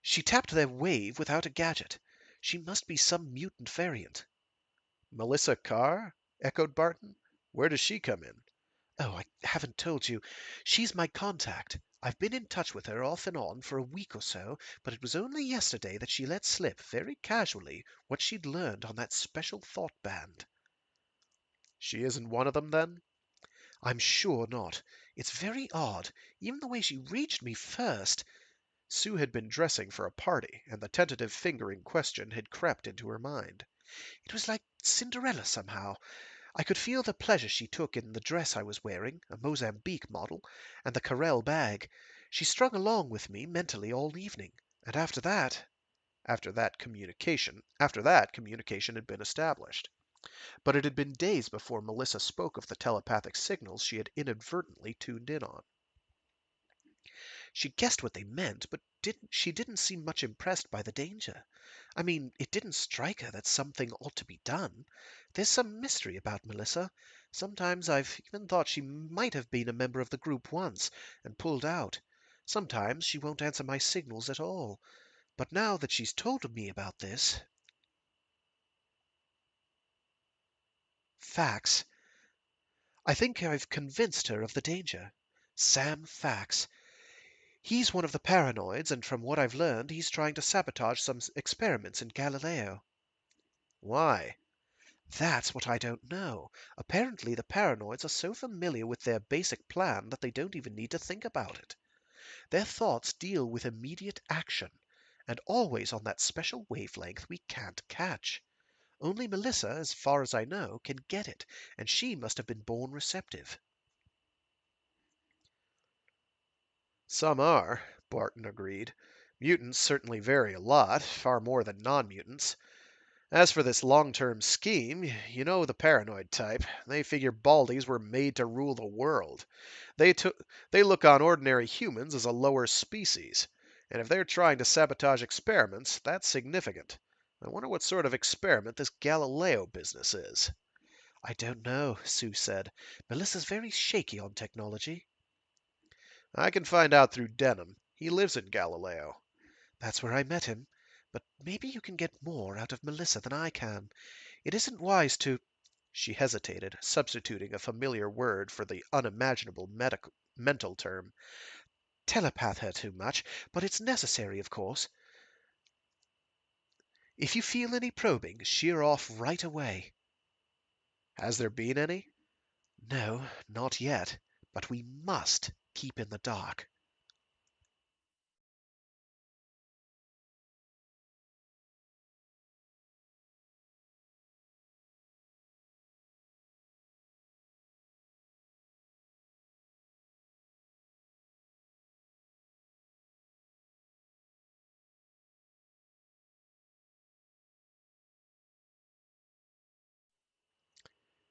She tapped their wave without a gadget. She must be some mutant variant. Melissa Carr? Echoed Barton. Where does she come in? Oh, I haven't told you. She's my contact. I've been in touch with her off and on for a week or so, but it was only yesterday that she let slip, very casually, what she'd learned on that special thought band. She isn't one of them, then? I'm sure not. It's very odd, even the way she reached me first. Sue had been dressing for a party, and the tentative fingering question had crept into her mind. It was like Cinderella somehow. I could feel the pleasure she took in the dress I was wearing, a Mozambique model, and the Carrel bag. She strung along with me mentally all evening, and after that, After that, communication had been established. But it had been days before Melissa spoke of the telepathic signals she had inadvertently tuned in on. She guessed what they meant, but she didn't seem much impressed by the danger. I mean, it didn't strike her that something ought to be done. There's some mystery about Melissa. Sometimes I've even thought she might have been a member of the group once and pulled out. Sometimes she won't answer my signals at all. But now that she's told me about this, Fax, I think I've convinced her of the danger. Sam Fax. He's one of the paranoids, and from what I've learned, he's trying to sabotage some experiments in Galileo. Why? That's what I don't know. Apparently, the paranoids are so familiar with their basic plan that they don't even need to think about it. Their thoughts deal with immediate action, and always on that special wavelength we can't catch. Only Melissa, as far as I know, can get it, and she must have been born receptive. Some are, Barton agreed. Mutants certainly vary a lot, far more than non-mutants. As for this long-term scheme, you know the paranoid type. They figure Baldies were made to rule the world. They, to- they look on ordinary humans as a lower species. And if they're trying to sabotage experiments, that's significant. I wonder what sort of experiment this Galileo business is. I don't know, Sue said. Melissa's very shaky on technology. I can find out through Denham. He lives in Galileo. That's where I met him. But maybe you can get more out of Melissa than I can. It isn't wise to. She hesitated, substituting a familiar word for the unimaginable mental term. Telepath her too much, but it's necessary, of course. If you feel any probing, sheer off right away. Has there been any? No, not yet. But we must keep in the dark.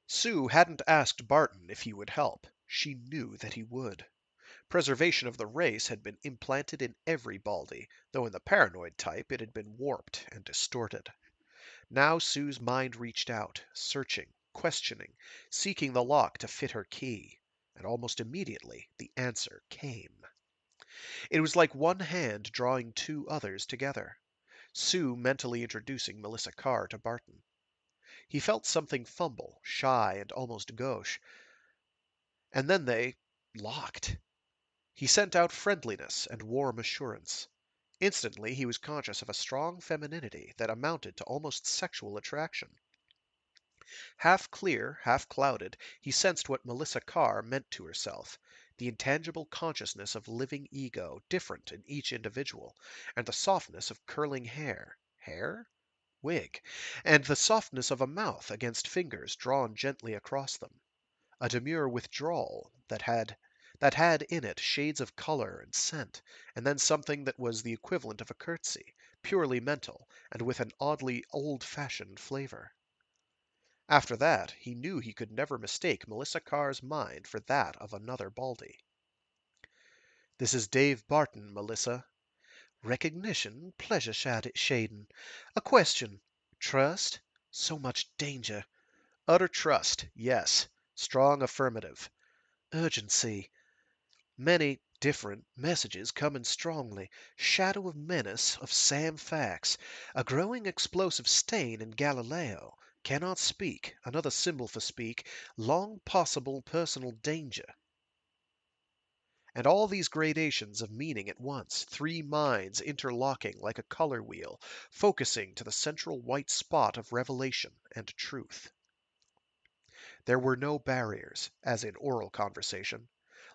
Sue hadn't asked Barton if he would help. She knew that he would. Preservation of the race had been implanted in every Baldy, though in the paranoid type it had been warped and distorted. Now Sue's mind reached out, searching, questioning, seeking the lock to fit her key. And almost immediately the answer came. It was like one hand drawing two others together. Sue mentally introducing Melissa Carr to Barton. He felt something fumble, shy and almost gauche, and then they locked. He sent out friendliness and warm assurance. Instantly he was conscious of a strong femininity that amounted to almost sexual attraction. Half clear, half clouded, he sensed what Melissa Carr meant to herself, the intangible consciousness of living ego, different in each individual, and the softness of curling hair, wig, and the softness of a mouth against fingers drawn gently across them, a demure withdrawal that had in it shades of color and scent, and then something that was the equivalent of a curtsy, purely mental, and with an oddly old-fashioned flavor. After that, he knew he could never mistake Melissa Carr's mind for that of another Baldy. This is Dave Barton, Melissa. Recognition, pleasure shaden. A question. Trust? So much danger. Utter trust, yes. Strong affirmative. Urgency. Many different messages coming strongly. Shadow of menace of Sam Fax. A growing explosive stain in Galileo. Cannot speak. Another symbol for speak. Long possible personal danger. And all these gradations of meaning at once, three minds interlocking like a color wheel, focusing to the central white spot of revelation and truth. There were no barriers, as in oral conversation.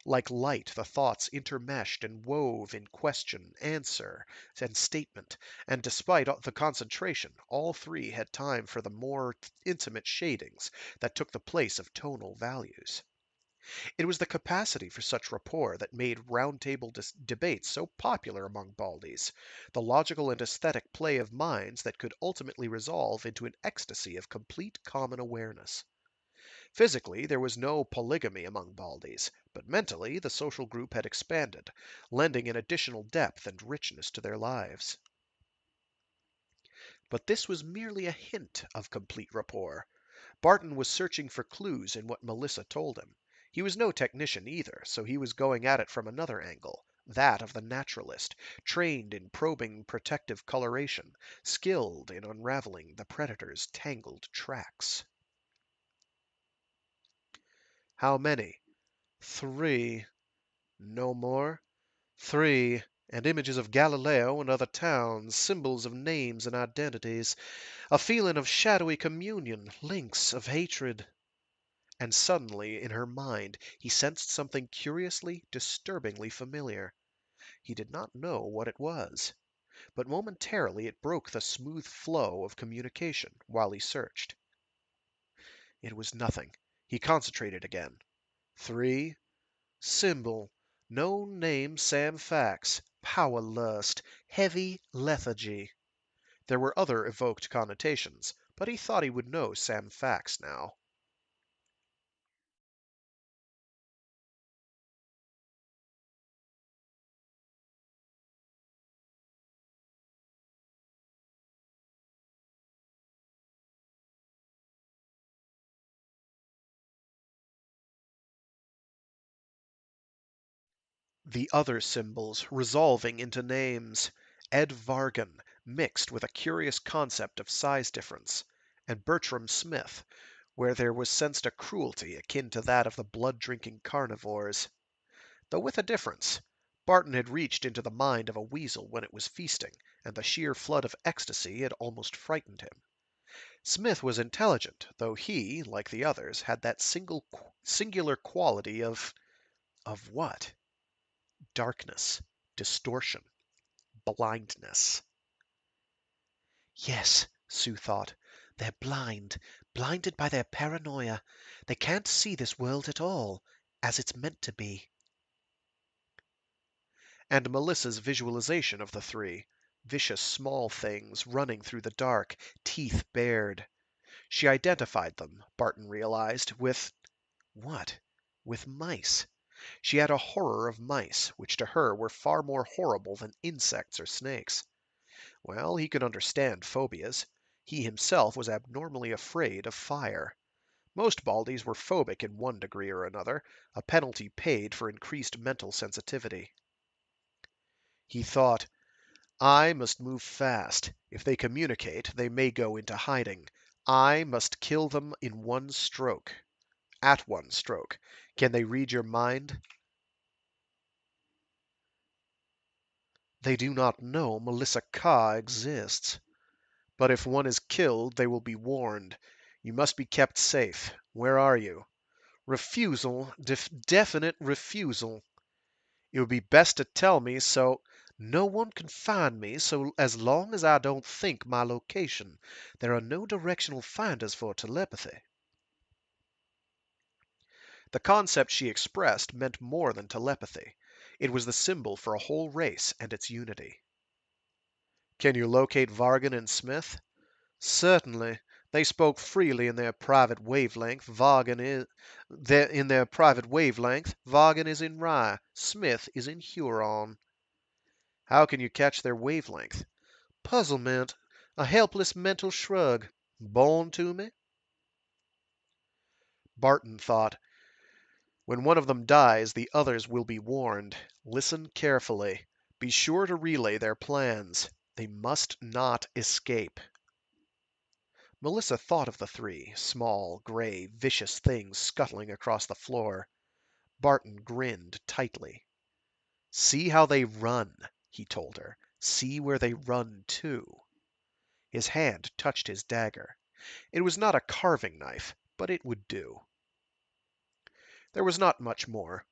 Like light, the thoughts intermeshed and wove in question, answer, and statement, and despite the concentration, all three had time for the more intimate shadings that took the place of tonal values. It was the capacity for such rapport that made round-table debates so popular among Baldies, the logical and aesthetic play of minds that could ultimately resolve into an ecstasy of complete common awareness. Physically, there was no polygamy among Baldies, but mentally the social group had expanded, lending an additional depth and richness to their lives. But this was merely a hint of complete rapport. Barton was searching for clues in what Melissa told him. He was no technician either, so he was going at it from another angle, that of the naturalist, trained in probing protective coloration, skilled in unraveling the predator's tangled tracks. How many? 3. No more? 3. And images of Galileo and other towns, symbols of names and identities, a feeling of shadowy communion, links of hatred. And suddenly, in her mind, he sensed something curiously, disturbingly familiar. He did not know what it was, but momentarily it broke the smooth flow of communication while he searched. It was nothing. He concentrated again. 3. Symbol. Known name Sam Fax. Power lust. Heavy lethargy. There were other evoked connotations, but he thought he would know Sam Fax now. The other symbols resolving into names. Ed Vargan, mixed with a curious concept of size difference, and Bertram Smith, where there was sensed a cruelty akin to that of the blood-drinking carnivores. Though with a difference. Barton had reached into the mind of a weasel when it was feasting, and the sheer flood of ecstasy had almost frightened him. Smith was intelligent, though he, like the others, had that singular quality of what? Darkness, distortion, blindness. Yes, Sue thought. They're blind, blinded by their paranoia. They can't see this world at all, as it's meant to be. And Melissa's visualization of the three, vicious small things running through the dark, teeth bared. She identified them, Barton realized, with what? With mice. She had a horror of mice, which to her were far more horrible than insects or snakes. Well, he could understand phobias. He himself was abnormally afraid of fire. Most Baldies were phobic in one degree or another, a penalty paid for increased mental sensitivity. He thought, I must move fast. If they communicate, they may go into hiding. I must kill them in one stroke. At one stroke. Can they read your mind? They do not know Melissa Carr exists. But if one is killed, they will be warned. You must be kept safe. Where are you? Refusal, definite refusal. It would be best to tell me so no one can find me so as long as I don't think my location. There are no directional finders for telepathy. The concept she expressed meant more than telepathy. It was the symbol for a whole race and its unity. Can you locate Vargan and Smith? Certainly. They spoke freely in their private wavelength. In their private wavelength. Vargan is in Rye. Smith is in Huron. How can you catch their wavelength? Puzzlement. A helpless mental shrug. Born to me? Barton thought, when one of them dies, the others will be warned. Listen carefully. Be sure to relay their plans. They must not escape. Melissa thought of the three, small, gray, vicious things scuttling across the floor. Barton grinned tightly. See how they run, he told her. See where they run to. His hand touched his dagger. It was not a carving knife, but it would do. There was not much more.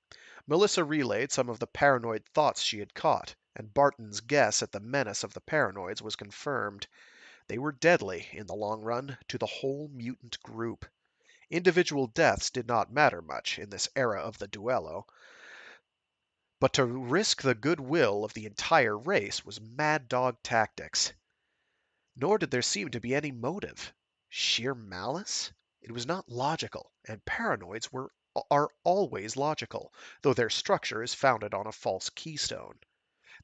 Melissa relayed some of the paranoid thoughts she had caught, and Barton's guess at the menace of the paranoids was confirmed. They were deadly, in the long run, to the whole mutant group. Individual deaths did not matter much in this era of the duello, but to risk the goodwill of the entire race was mad dog tactics. Nor did there seem to be any motive. Sheer malice? It was not logical, and are always logical, though their structure is founded on a false keystone.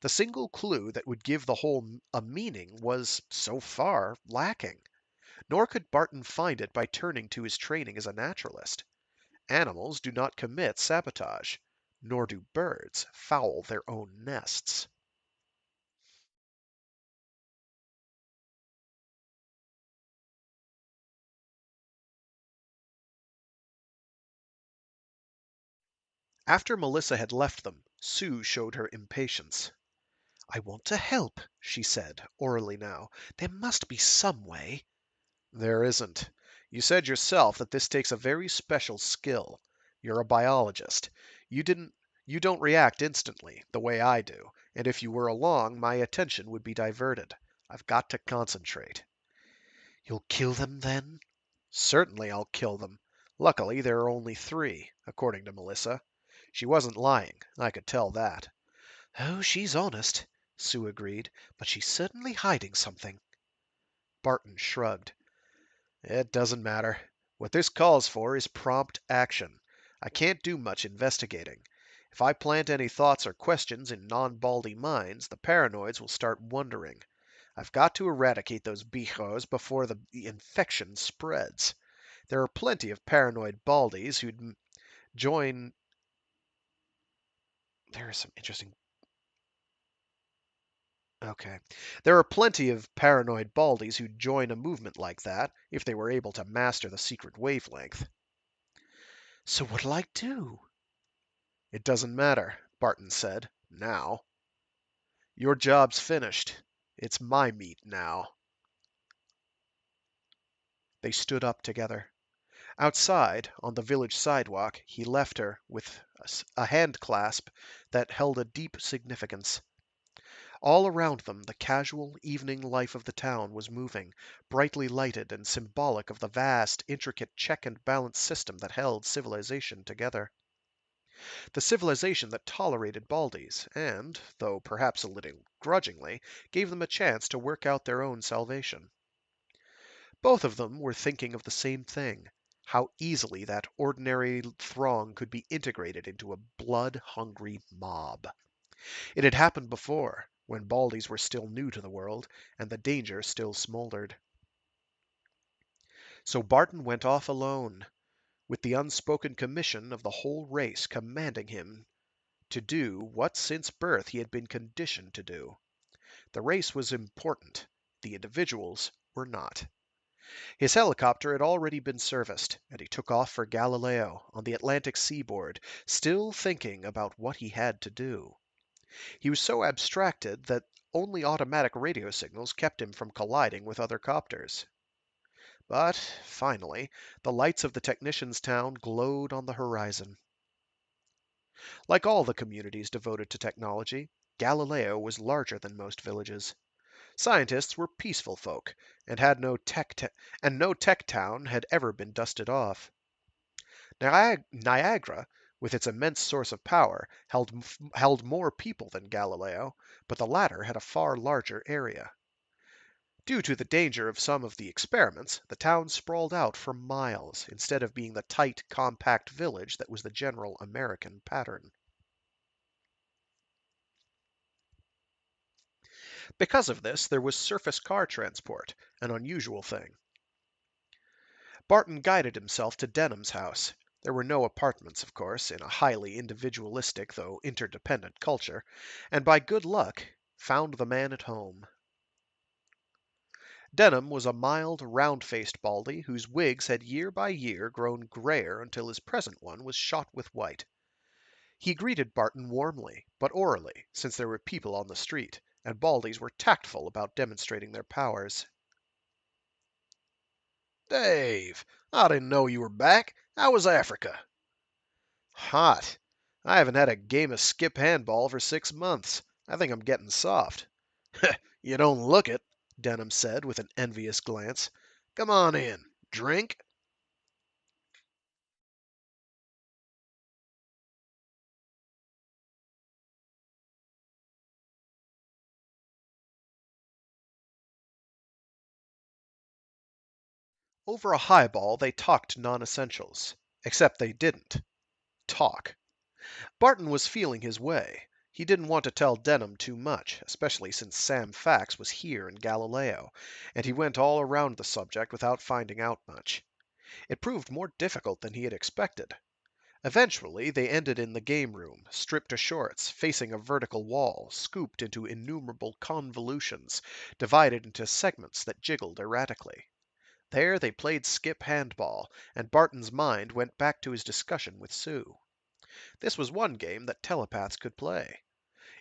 The single clue that would give the whole a meaning was, so far, lacking. Nor could Barton find it by turning to his training as a naturalist. Animals do not commit sabotage, nor do birds foul their own nests. After Melissa had left them, Sue showed her impatience. "I want to help," she said, orally now. "There must be some way." "There isn't. You said yourself that this takes a very special skill. You're a biologist. You didn't you don't react instantly, the way I do, and if you were along, my attention would be diverted. I've got to concentrate." "You'll kill them, then?" "Certainly I'll kill them. Luckily there are only three, according to Melissa. She wasn't lying, I could tell that." "Oh, she's honest," Sue agreed, "but she's certainly hiding something." Barton shrugged. "It doesn't matter. What this calls for is prompt action. I can't do much investigating. If I plant any thoughts or questions in non-Baldy minds, the paranoids will start wondering. I've got to eradicate those bijos before the infection spreads. There are plenty of paranoid Baldies who'd join. There are some interesting. Okay. There are plenty of paranoid Baldies who'd join a movement like that if they were able to master the secret wavelength." "So what'll I do?" "It doesn't matter," Barton said. "Now. Your job's finished. It's my meat now." They stood up together. Outside, on the village sidewalk, he left her with a hand clasp that held a deep significance. All around them, the casual evening life of the town was moving, brightly lighted and symbolic of the vast, intricate check and balance system that held civilization together. The civilization that tolerated Baldies, and, though perhaps a little grudgingly, gave them a chance to work out their own salvation. Both of them were thinking of the same thing: how easily that ordinary throng could be integrated into a blood-hungry mob. It had happened before, when Baldies were still new to the world, and the danger still smoldered. So Barton went off alone, with the unspoken commission of the whole race commanding him to do what since birth he had been conditioned to do. The race was important, the individuals were not. His helicopter had already been serviced, and he took off for Galileo on the Atlantic seaboard, still thinking about what he had to do. He was so abstracted that only automatic radio signals kept him from colliding with other copters. But, finally, the lights of the technicians' town glowed on the horizon. Like all the communities devoted to technology, Galileo was larger than most villages. Scientists were peaceful folk, and no tech town had ever been dusted off. Niagara, with its immense source of power, held more people than Galileo, but the latter had a far larger area. Due to the danger of some of the experiments, the town sprawled out for miles, instead of being the tight, compact village that was the general American pattern. Because of this, there was surface car transport, an unusual thing. Barton guided himself to Denham's house. There were no apartments, of course, in a highly individualistic though interdependent culture, and by good luck found the man at home. Denham was a mild, round-faced Baldy whose wigs had year by year grown grayer until his present one was shot with white. He greeted Barton warmly, but orally, since there were people on the street, and Baldies were tactful about demonstrating their powers. Dave, I didn't know you were back. How was Africa? Hot. I haven't had a game of skip handball for 6 months. I think I'm getting soft. You don't look it, Denham said with an envious glance. Come on in. Drink? Over a highball, they talked non-essentials. Except they didn't talk. Barton was feeling his way. He didn't want to tell Denham too much, especially since Sam Fax was here in Galileo, and he went all around the subject without finding out much. It proved more difficult than he had expected. Eventually, they ended in the game room, stripped to shorts, facing a vertical wall, scooped into innumerable convolutions, divided into segments that jiggled erratically. There they played skip handball, and Barton's mind went back to his discussion with Sue. This was one game that telepaths could play.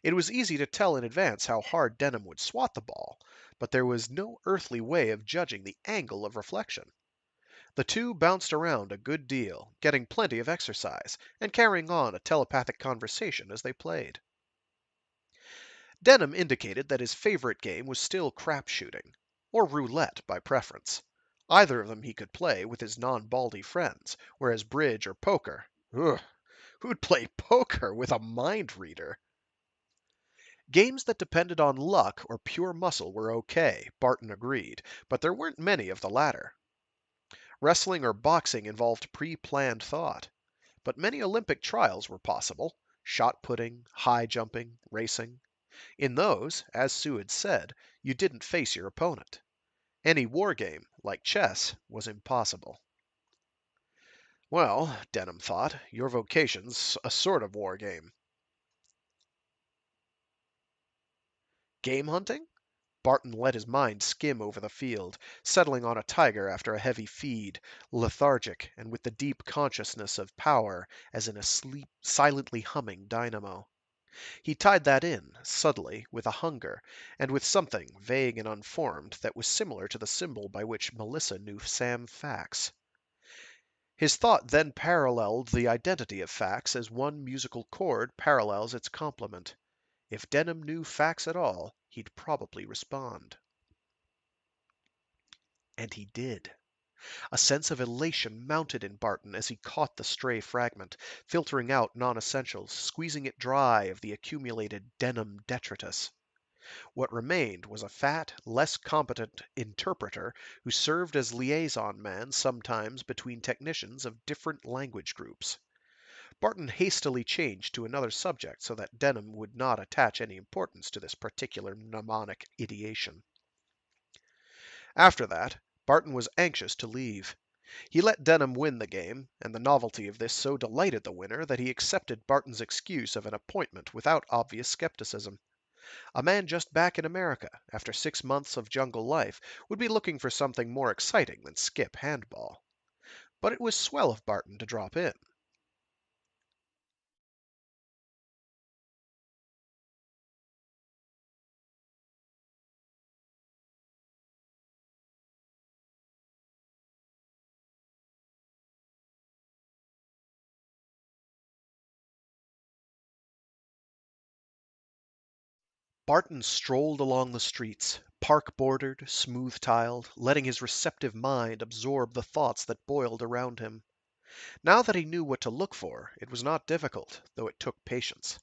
It was easy to tell in advance how hard Denham would swat the ball, but there was no earthly way of judging the angle of reflection. The two bounced around a good deal, getting plenty of exercise, and carrying on a telepathic conversation as they played. Denham indicated that his favorite game was still crap shooting, or roulette by preference. Either of them he could play with his non-baldy friends, whereas bridge or poker, ugh, who'd play poker with a mind reader? Games that depended on luck or pure muscle were okay, Barton agreed, but there weren't many of the latter. Wrestling or boxing involved pre-planned thought, but many Olympic trials were possible: shot putting, high jumping, racing. In those, as Sue had said, you didn't face your opponent. Any war game, like chess, was impossible. Well, Denham thought, your vocation's a sort of war game. Game hunting? Barton let his mind skim over the field, settling on a tiger after a heavy feed, lethargic and with the deep consciousness of power as in a sleep silently humming dynamo. He tied that in, subtly, with a hunger, and with something, vague and unformed, that was similar to the symbol by which Melissa knew Sam Fax. His thought then paralleled the identity of Fax as one musical chord parallels its complement. If Denham knew Fax at all, he'd probably respond. And he did. A sense of elation mounted in Barton as he caught the stray fragment, filtering out non-essentials, squeezing it dry of the accumulated Denham detritus. What remained was a fat, less competent interpreter who served as liaison man sometimes between technicians of different language groups. Barton hastily changed to another subject so that Denham would not attach any importance to this particular mnemonic ideation. After that, Barton was anxious to leave. He let Denham win the game, and the novelty of this so delighted the winner that he accepted Barton's excuse of an appointment without obvious skepticism. A man just back in America, after 6 months of jungle life, would be looking for something more exciting than skip handball. But it was swell of Barton to drop in. Barton strolled along the streets, park-bordered, smooth-tiled, letting his receptive mind absorb the thoughts that boiled around him. Now that he knew what to look for, it was not difficult, though it took patience.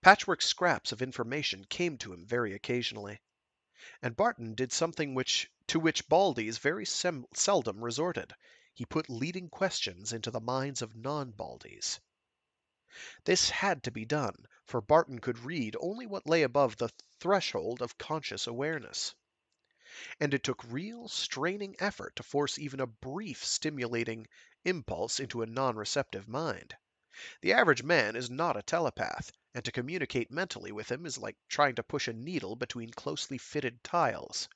Patchwork scraps of information came to him very occasionally, and Barton did something to which Baldies very seldom resorted. He put leading questions into the minds of non-Baldies. This had to be done, for Barton could read only what lay above the threshold of conscious awareness. And it took real, straining effort to force even a brief stimulating impulse into a non-receptive mind. The average man is not a telepath, and to communicate mentally with him is like trying to push a needle between closely fitted tiles.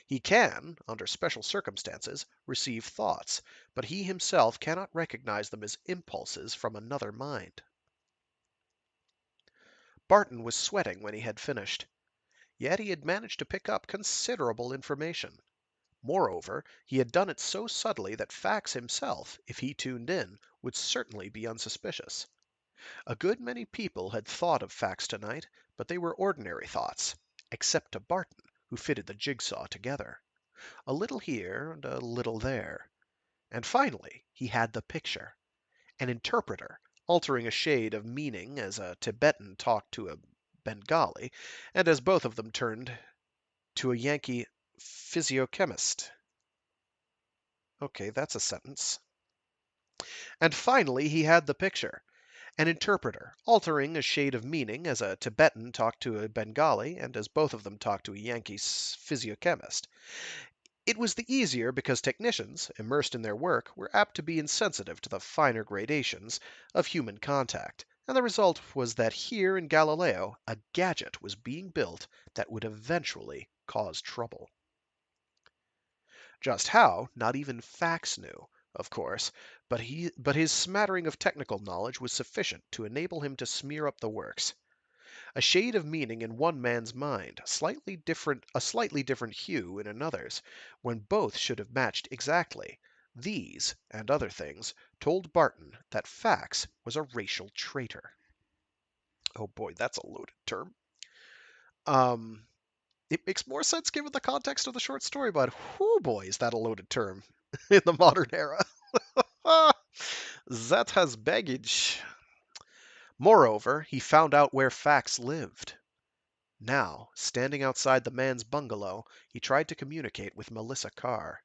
He can, under special circumstances, receive thoughts, but he himself cannot recognize them as impulses from another mind. Barton was sweating when he had finished, yet he had managed to pick up considerable information. Moreover, he had done it so subtly that Fax himself, if he tuned in, would certainly be unsuspicious. A good many people had thought of Fax tonight, but they were ordinary thoughts, except to Barton, who fitted the jigsaw together. A little here and a little there. And finally he had the picture. An interpreter, altering a shade of meaning as a Tibetan talked to a Bengali, and as both of them turned to a Yankee physiochemist. Okay, that's a sentence. And finally, he had the picture. An interpreter, altering a shade of meaning as a Tibetan talked to a Bengali and as both of them talked to a Yankee physiochemist. It was the easier because technicians, immersed in their work, were apt to be insensitive to the finer gradations of human contact, and the result was that here in Galileo a gadget was being built that would eventually cause trouble. Just how, not even Fax knew, of course, but his smattering of technical knowledge was sufficient to enable him to smear up the works. A shade of meaning in one man's mind, a slightly different hue in another's, when both should have matched exactly. These, and other things, told Barton that Fax was a racial traitor. Oh boy, that's a loaded term. Um, it makes more sense given the context of the short story, but whoo boy, is that a loaded term in the modern era. That has baggage. Moreover, he found out where Fax lived. Now, standing outside the man's bungalow, he tried to communicate with Melissa Carr.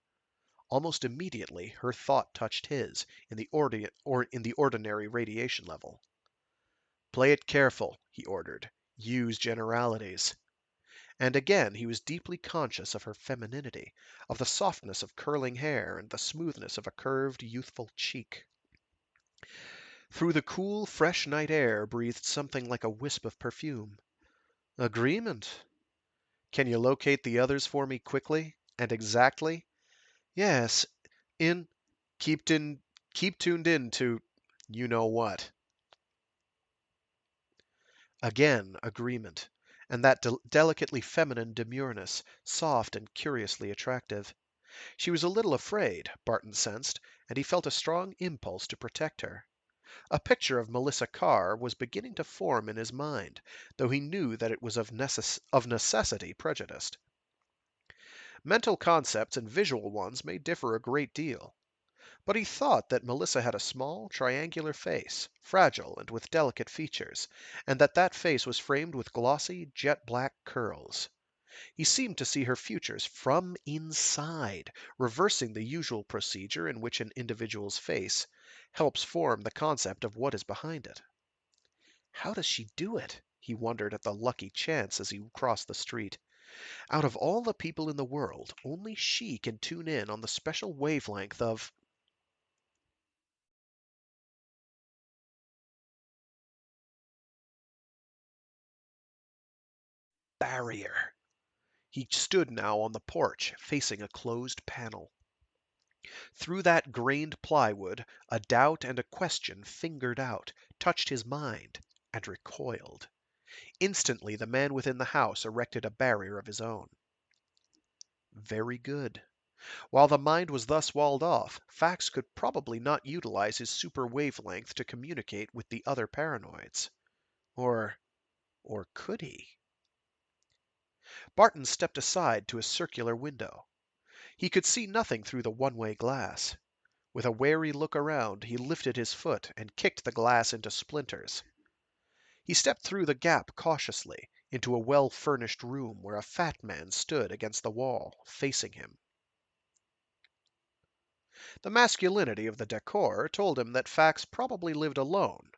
Almost immediately, her thought touched his in the ordinary radiation level. Play it careful, he ordered. Use generalities. And again he was deeply conscious of her femininity, of the softness of curling hair and the smoothness of a curved, youthful cheek. Through the cool, fresh night air breathed something like a wisp of perfume. Agreement. Can you locate the others for me quickly and exactly? Yes, in keep in keep tuned in to you know what. Again agreement, and that delicately feminine demureness, soft and curiously attractive. She was a little afraid, Barton sensed, and he felt a strong impulse to protect her. A picture of Melissa Carr was beginning to form in his mind, though he knew that it was of necessity prejudiced. Mental concepts and visual ones may differ a great deal. But he thought that Melissa had a small, triangular face, fragile and with delicate features, and that face was framed with glossy, jet black curls. He seemed to see her features from inside, reversing the usual procedure in which an individual's face helps form the concept of what is behind it. How does she do it? He wondered at the lucky chance as he crossed the street. Out of all the people in the world, only she can tune in on the special wavelength of barrier. He stood now on the porch, facing a closed panel. Through that grained plywood, a doubt and a question fingered out, touched his mind, and recoiled. Instantly the man within the house erected a barrier of his own. Very good. While the mind was thus walled off, Fax could probably not utilize his super wavelength to communicate with the other paranoids. Or could he? Barton stepped aside to a circular window. He could see nothing through the one-way glass. With a wary look around, he lifted his foot and kicked the glass into splinters. He stepped through the gap cautiously into a well-furnished room where a fat man stood against the wall, facing him. The masculinity of the decor told him that Fax probably lived alone.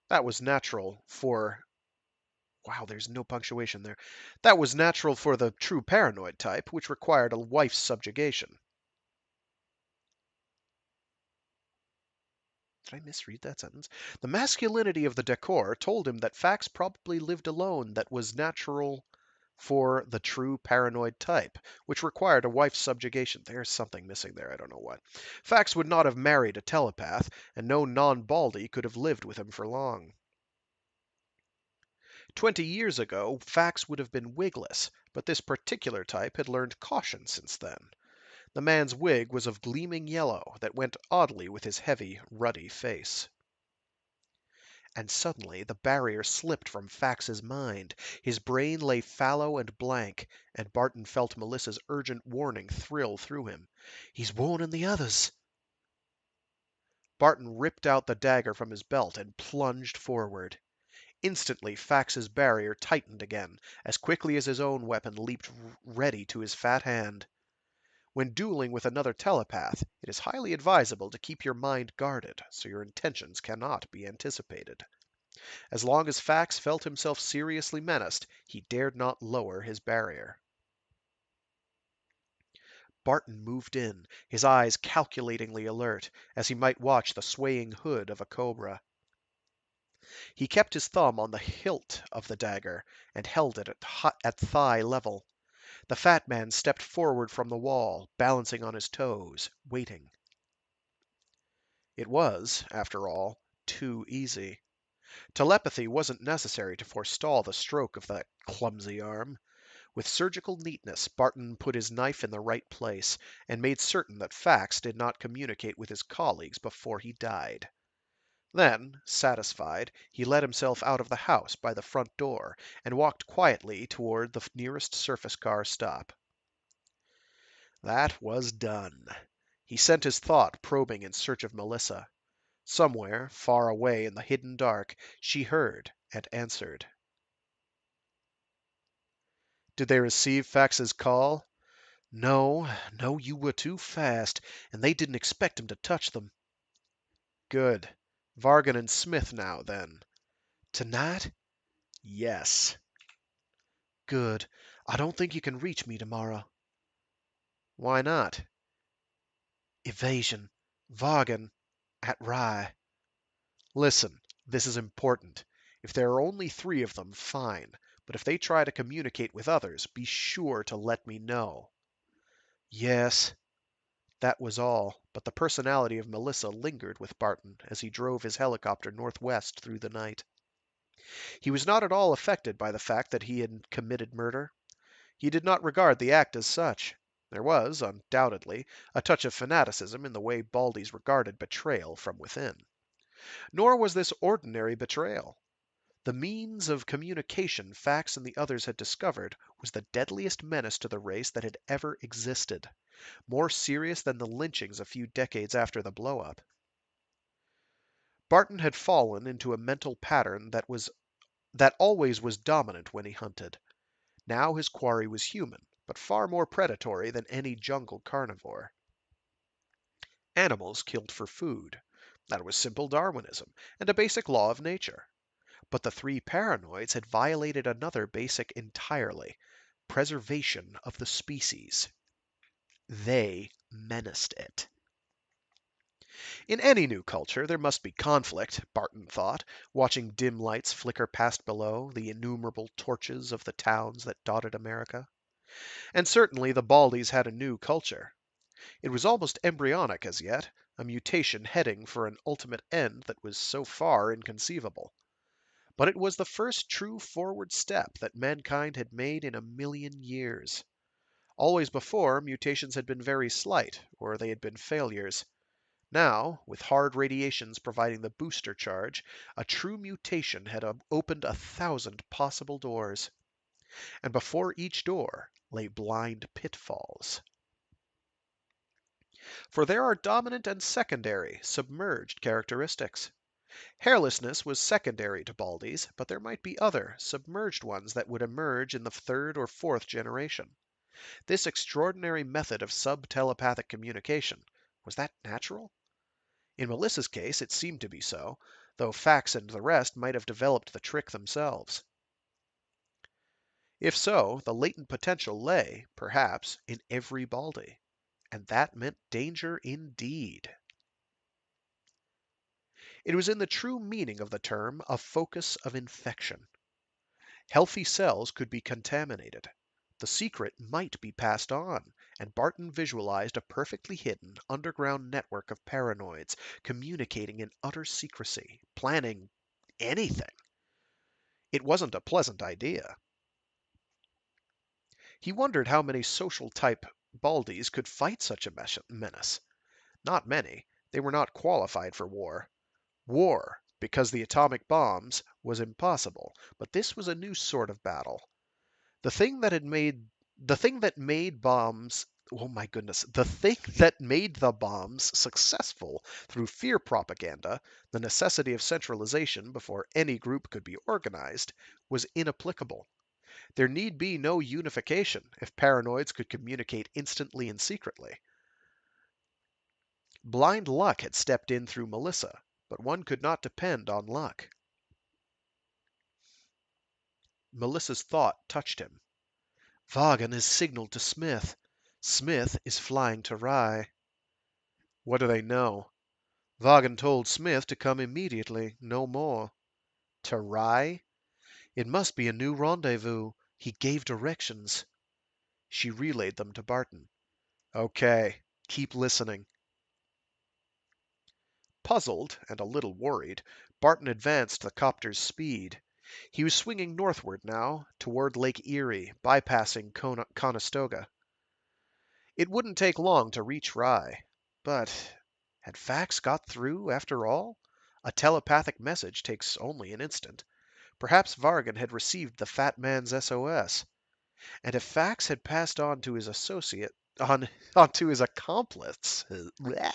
That was natural for wow, there's no punctuation there. That was natural for the true paranoid type, which required a wife's subjugation. Did I misread that sentence? The masculinity of the decor told him that Fax probably lived alone that was natural for the true paranoid type, which required a wife's subjugation. There's something missing there, I don't know what. Fax would not have married a telepath, and no non-Baldy could have lived with him for long. 20 years ago, Fax would have been wigless, but this particular type had learned caution since then. The man's wig was of gleaming yellow that went oddly with his heavy, ruddy face. And suddenly the barrier slipped from Fax's mind. His brain lay fallow and blank, and Barton felt Melissa's urgent warning thrill through him. He's warning the others. Barton ripped out the dagger from his belt and plunged forward. Instantly Fax's barrier tightened again, as quickly as his own weapon leaped ready to his fat hand. When dueling with another telepath, it is highly advisable to keep your mind guarded so your intentions cannot be anticipated. As long as Fax felt himself seriously menaced, he dared not lower his barrier. Barton moved in, his eyes calculatingly alert, as he might watch the swaying hood of a cobra. He kept his thumb on the hilt of the dagger and held it at thigh level. The fat man stepped forward from the wall, balancing on his toes, waiting. It was, after all, too easy. Telepathy wasn't necessary to forestall the stroke of that clumsy arm. With surgical neatness, Barton put his knife in the right place and made certain that Fax did not communicate with his colleagues before he died. Then, satisfied, he let himself out of the house by the front door and walked quietly toward the nearest surface car stop. That was done. He sent his thought probing in search of Melissa. Somewhere, far away in the hidden dark, she heard and answered. Did they receive Fax's call? No, no, you were too fast, and they didn't expect him to touch them. Good. Vargan and Smith now, then. Tonight? Yes. Good. I don't think you can reach me tomorrow. Why not? Evasion. Vargan. At Rye. Listen, this is important. If there are only 3 of them, fine. But if they try to communicate with others, be sure to let me know. Yes. That was all, but the personality of Melissa lingered with Barton as he drove his helicopter northwest through the night. He was not at all affected by the fact that he had committed murder. He did not regard the act as such. There was, undoubtedly, a touch of fanaticism in the way Baldies regarded betrayal from within. Nor was this ordinary betrayal. The means of communication Fax and the others had discovered was the deadliest menace to the race that had ever existed, more serious than the lynchings a few decades after the blow-up. Barton had fallen into a mental pattern that always was dominant when he hunted. Now his quarry was human, but far more predatory than any jungle carnivore. Animals killed for food. That was simple Darwinism, and a basic law of nature. But the 3 paranoids had violated another basic entirely: preservation of the species. They menaced it. In any new culture, there must be conflict, Barton thought, watching dim lights flicker past below, the innumerable torches of the towns that dotted America. And certainly the Baldies had a new culture. It was almost embryonic as yet, a mutation heading for an ultimate end that was so far inconceivable. But it was the first true forward step that mankind had made in a million years. Always before, mutations had been very slight, or they had been failures. Now, with hard radiations providing the booster charge, a true mutation had opened 1,000 possible doors. And before each door lay blind pitfalls. For there are dominant and secondary, submerged characteristics. Hairlessness was secondary to Baldies, but there might be other, submerged ones that would emerge in the 3rd or 4th generation. This extraordinary method of sub-telepathic communication, was that natural? In Melissa's case, it seemed to be so, though Fax and the rest might have developed the trick themselves. If so, the latent potential lay, perhaps, in every Baldy. And that meant danger indeed. It was in the true meaning of the term a focus of infection. Healthy cells could be contaminated. The secret might be passed on, and Barton visualized a perfectly hidden underground network of paranoids communicating in utter secrecy, planning anything. It wasn't a pleasant idea. He wondered how many social type Baldies could fight such a menace. Not many. They were not qualified for war. War, because the atomic bombs, was impossible, but this was a new sort of battle. The thing that made bombs, oh my goodness, the thing that made the bombs successful through fear propaganda, the necessity of centralization before any group could be organized, was inapplicable. There need be no unification if paranoids could communicate instantly and secretly. Blind luck had stepped in through Melissa, but one could not depend on luck. Melissa's thought touched him. Vaughan has signaled to Smith. Smith is flying to Rye. What do they know? Vaughan told Smith to come immediately, no more. To Rye? It must be a new rendezvous. He gave directions. She relayed them to Barton. Okay, keep listening. Puzzled and a little worried, Barton advanced the copter's speed. He was swinging northward now, toward Lake Erie, bypassing Conestoga. It wouldn't take long to reach Rye. But had facts got through, after all? A telepathic message takes only an instant. Perhaps Vargan had received the fat man's SOS. And if facts had passed on to his associate, onto his accomplice, bleh.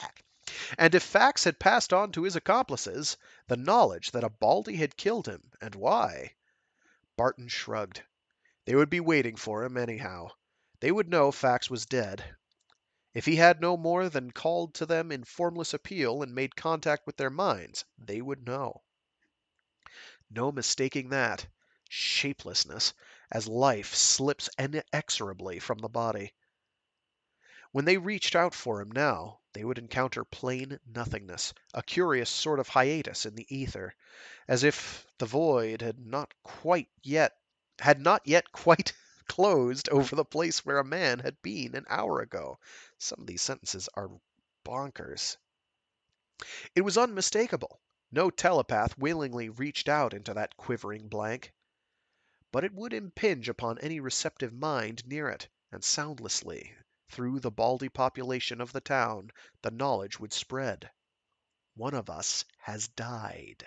And if facts had passed on to his accomplices, the knowledge that a Baldy had killed him, and why? Barton shrugged. They would be waiting for him anyhow. They would know Fax was dead. If he had no more than called to them in formless appeal and made contact with their minds, they would know. No mistaking that. Shapelessness, as life slips inexorably from the body. When they reached out for him now, they would encounter plain nothingness, a curious sort of hiatus in the ether, as if the void had not yet quite closed over the place where a man had been an hour ago. Some of these sentences are bonkers. It was unmistakable. No telepath willingly reached out into that quivering blank. But it would impinge upon any receptive mind near it, and soundlessly, through the Baldy population of the town, the knowledge would spread. One of us has died.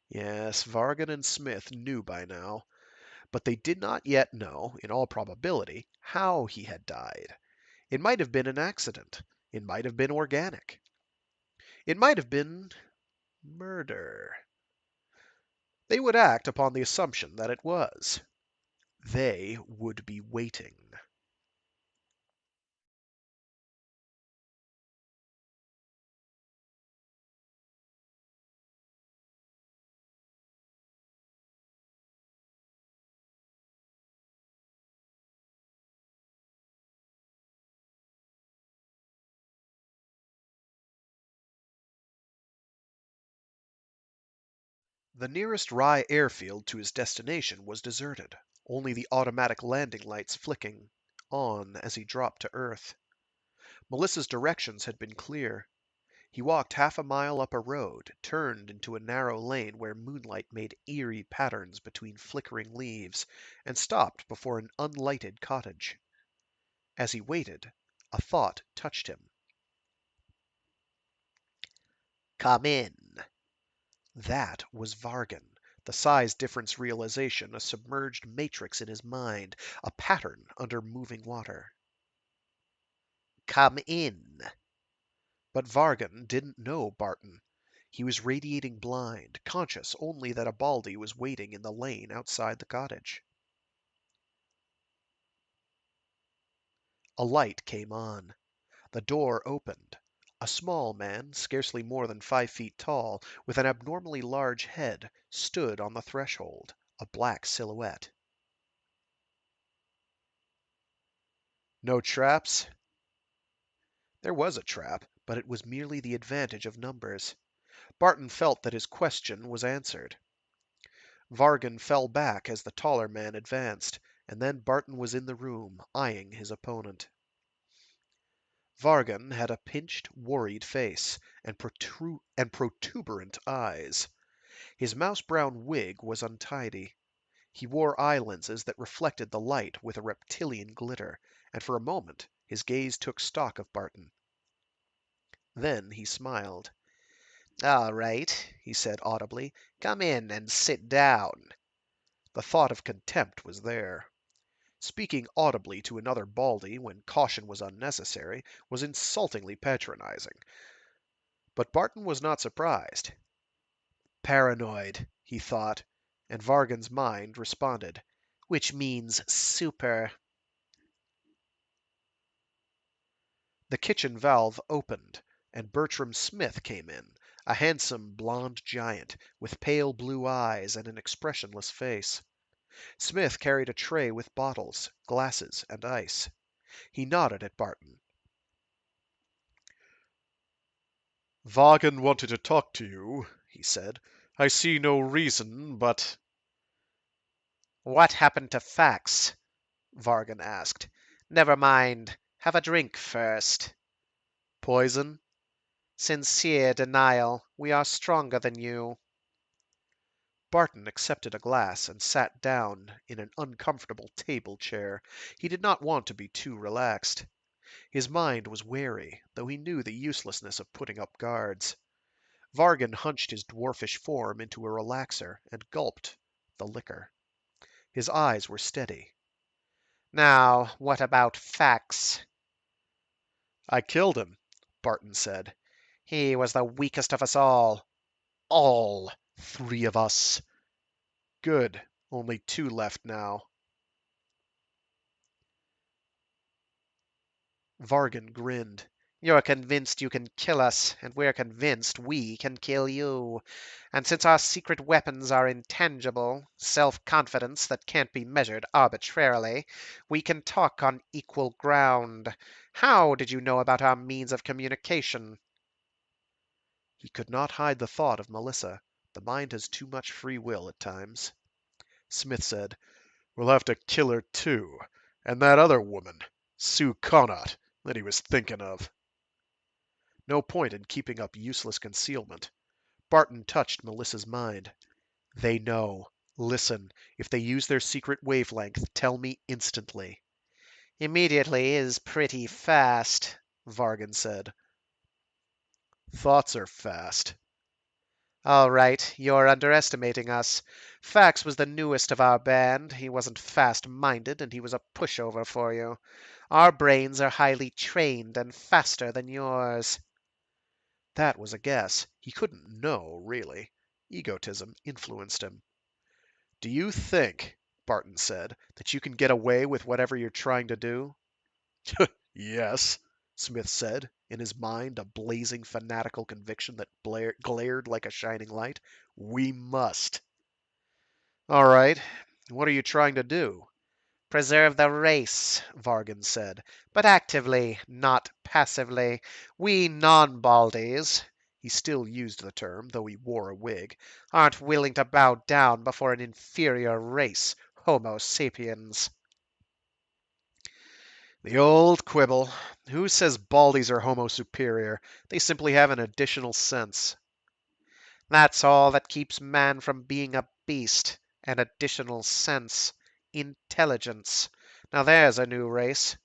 Yes, Vargan and Smith knew by now, but they did not yet know, in all probability, how he had died. It might have been an accident. It might have been organic. It might have been murder. They would act upon the assumption that it was. They would be waiting. The nearest Rye airfield to his destination was deserted, only the automatic landing lights flicking on as he dropped to Earth. Melissa's directions had been clear. He walked half a mile up a road, turned into a narrow lane where moonlight made eerie patterns between flickering leaves, and stopped before an unlighted cottage. As he waited, a thought touched him. Come in. That was Vargan, the size difference realization, a submerged matrix in his mind, a pattern under moving water. Come in. But Vargan didn't know Barton. He was radiating blind, conscious only that a Baldy was waiting in the lane outside the cottage. A light came on. The door opened. A small man, scarcely more than 5 feet tall, with an abnormally large head, stood on the threshold, a black silhouette. No traps? There was a trap, but it was merely the advantage of numbers. Barton felt that his question was answered. Vargan fell back as the taller man advanced, and then Barton was in the room, eyeing his opponent. Vargan had a pinched, worried face, and protuberant eyes. His mouse-brown wig was untidy. He wore eye lenses that reflected the light with a reptilian glitter, and for a moment his gaze took stock of Barton. Then he smiled. "All right," he said audibly. "Come in and sit down." The thought of contempt was there. Speaking audibly to another Baldy when caution was unnecessary was insultingly patronizing. But Barton was not surprised. Paranoid, he thought, and Vargan's mind responded. which means super. The kitchen valve opened, and Bertram Smith came in, a handsome blond giant with pale blue eyes and an expressionless face. Smith carried a tray with bottles, glasses, and ice. He nodded at Barton. "Vaughan wanted to talk to you," he said. "I see no reason, but—" What happened to Fax? Vargan asked. Never mind. Have a drink first. "Poison?" Sincere denial. We are stronger than you. Barton accepted a glass and sat down in an uncomfortable table chair. He did not want to be too relaxed. His mind was wary, though he knew the uselessness of putting up guards. Vargan hunched his dwarfish form into a relaxer and gulped the liquor. His eyes were steady. Now, what about Fax? "I killed him," Barton said. He was the weakest of us all. "All 3 of us." "Good. Only 2 left now." Vargan grinned. You're convinced you can kill us, and we're convinced we can kill you. And since our secret weapons are intangible, self-confidence that can't be measured arbitrarily, we can talk on equal ground. How did you know about our means of communication? He could not hide the thought of Melissa. The mind has too much free will at times. Smith said, "We'll have to kill her too. And that other woman, Sue Connaught, that he was thinking of." No point in keeping up useless concealment. Barton touched Melissa's mind. "They know. Listen, if they use their secret wavelength, tell me instantly." Immediately is pretty fast, Vargan said. "Thoughts are fast." All right, you're underestimating us. Fax was the newest of our band. He wasn't fast-minded, and he was a pushover for you. Our brains are highly trained and faster than yours. That was a guess. He couldn't know, really. Egotism influenced him. "Do you think," Barton said, "that you can get away with whatever you're trying to do?" "Yes," Smith said, in his mind a blazing fanatical conviction that glared like a shining light. "We must." "All right. What are you trying to do?" Preserve the race, Vargan said, but actively, not passively. We non-Baldies, he still used the term, though he wore a wig, aren't willing to bow down before an inferior race, Homo sapiens. "The old quibble. Who says Baldies are homo superior? They simply have an additional sense." That's all that keeps man from being a beast. An additional sense. Intelligence. Now there's a new race.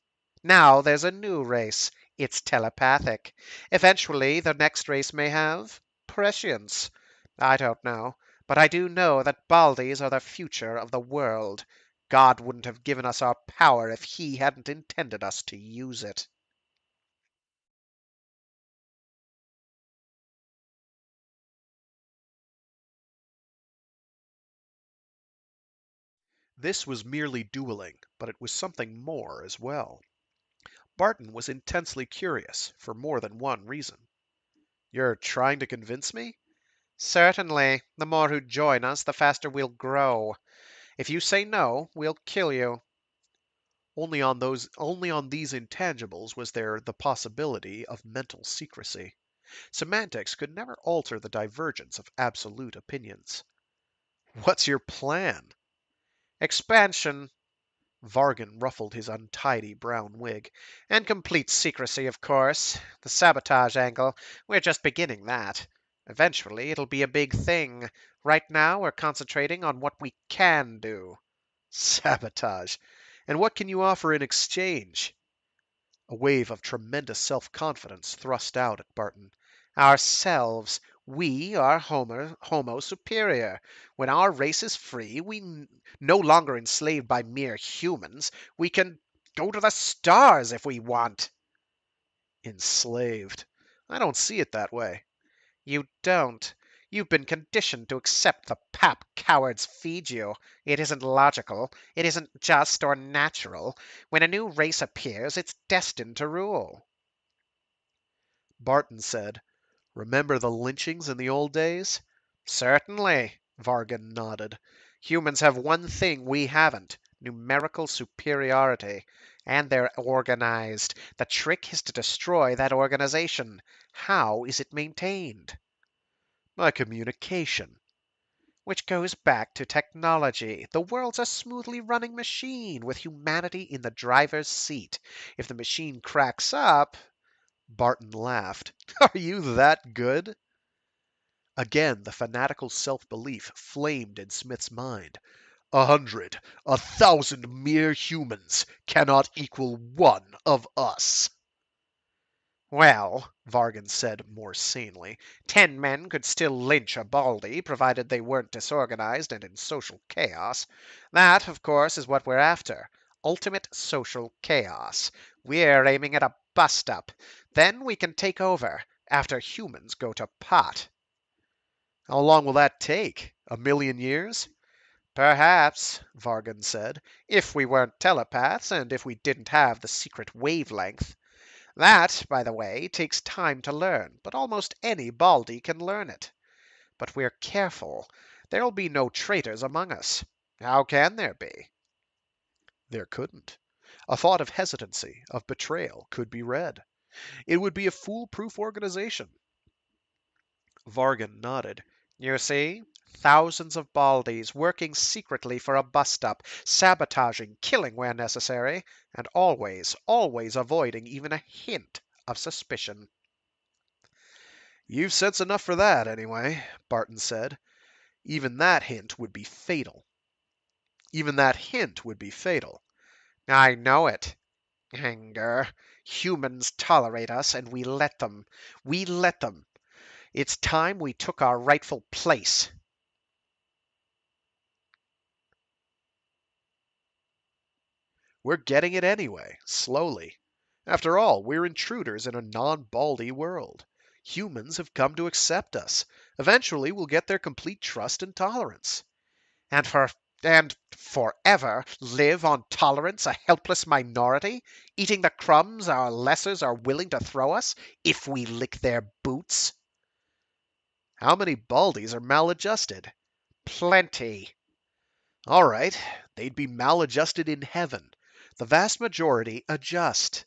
Now there's a new race. It's telepathic. Eventually, the next race may have prescience. I don't know, but I do know that Baldies are the future of the world. God wouldn't have given us our power if he hadn't intended us to use it. This was merely dueling, but it was something more as well. Barton was intensely curious, for more than one reason. "You're trying to convince me?" Certainly, the more who join us, the faster we'll grow. If you say no, we'll kill you. Only on these intangibles was there the possibility of mental secrecy. Semantics could never alter the divergence of absolute opinions. "What's your plan?" Expansion, Vargan ruffled his untidy brown wig. and complete secrecy, of course. The sabotage angle, we're just beginning that. Eventually, it'll be a big thing. Right now, we're concentrating on what we can do. "Sabotage. And what can you offer in exchange?" A wave of tremendous self-confidence thrust out at Barton. Ourselves. We are Homo superior. When our race is free, no longer enslaved by mere humans. We can go to the stars if we want. "Enslaved. I don't see it that way." You don't. You've been conditioned to accept the pap cowards feed you. It isn't logical. It isn't just or natural. When a new race appears, it's destined to rule. Barton said, "Remember the lynchings in the old days?" Certainly, Vargan nodded. Humans have one thing we haven't: numerical superiority. And they're organized. The trick is to destroy that organization. How is it maintained? "By communication." Which goes back to technology. The world's a smoothly running machine with humanity in the driver's seat. If the machine cracks up... Barton laughed. "Are you that good?" Again the fanatical self-belief flamed in Smith's mind. 100, 1,000 mere humans cannot equal one of us. Well, Vargan said more sanely, 10 men could still lynch a Baldy, provided they weren't disorganized and in social chaos. That, of course, is what we're after. Ultimate social chaos. We're aiming at a bust-up. Then we can take over, after humans go to pot. How long will that take? A million years? Perhaps, Vargan said, if we weren't telepaths and if we didn't have the secret wavelength. That, by the way, takes time to learn, but almost any Baldy can learn it. But we're careful. There'll be no traitors among us. How can there be? There couldn't. A thought of hesitancy, of betrayal, could be read. It would be a foolproof organization. Vargan nodded. You see? Thousands of Baldies working secretly for a bust-up, sabotaging, killing where necessary, and always, always avoiding even a hint of suspicion. You've sense enough for that, anyway, Barton said. Even that hint would be fatal. Even that hint would be fatal. I know it. Anger. Humans tolerate us, and we let them. We let them. It's time we took our rightful place. We're getting it anyway, slowly. After all, we're intruders in a non-Baldy world. Humans have come to accept us. Eventually, we'll get their complete trust and tolerance. And forever live on tolerance, a helpless minority, eating the crumbs our lessers are willing to throw us if we lick their boots? How many Baldies are maladjusted? Plenty. All right, they'd be maladjusted in heaven. The vast majority adjust.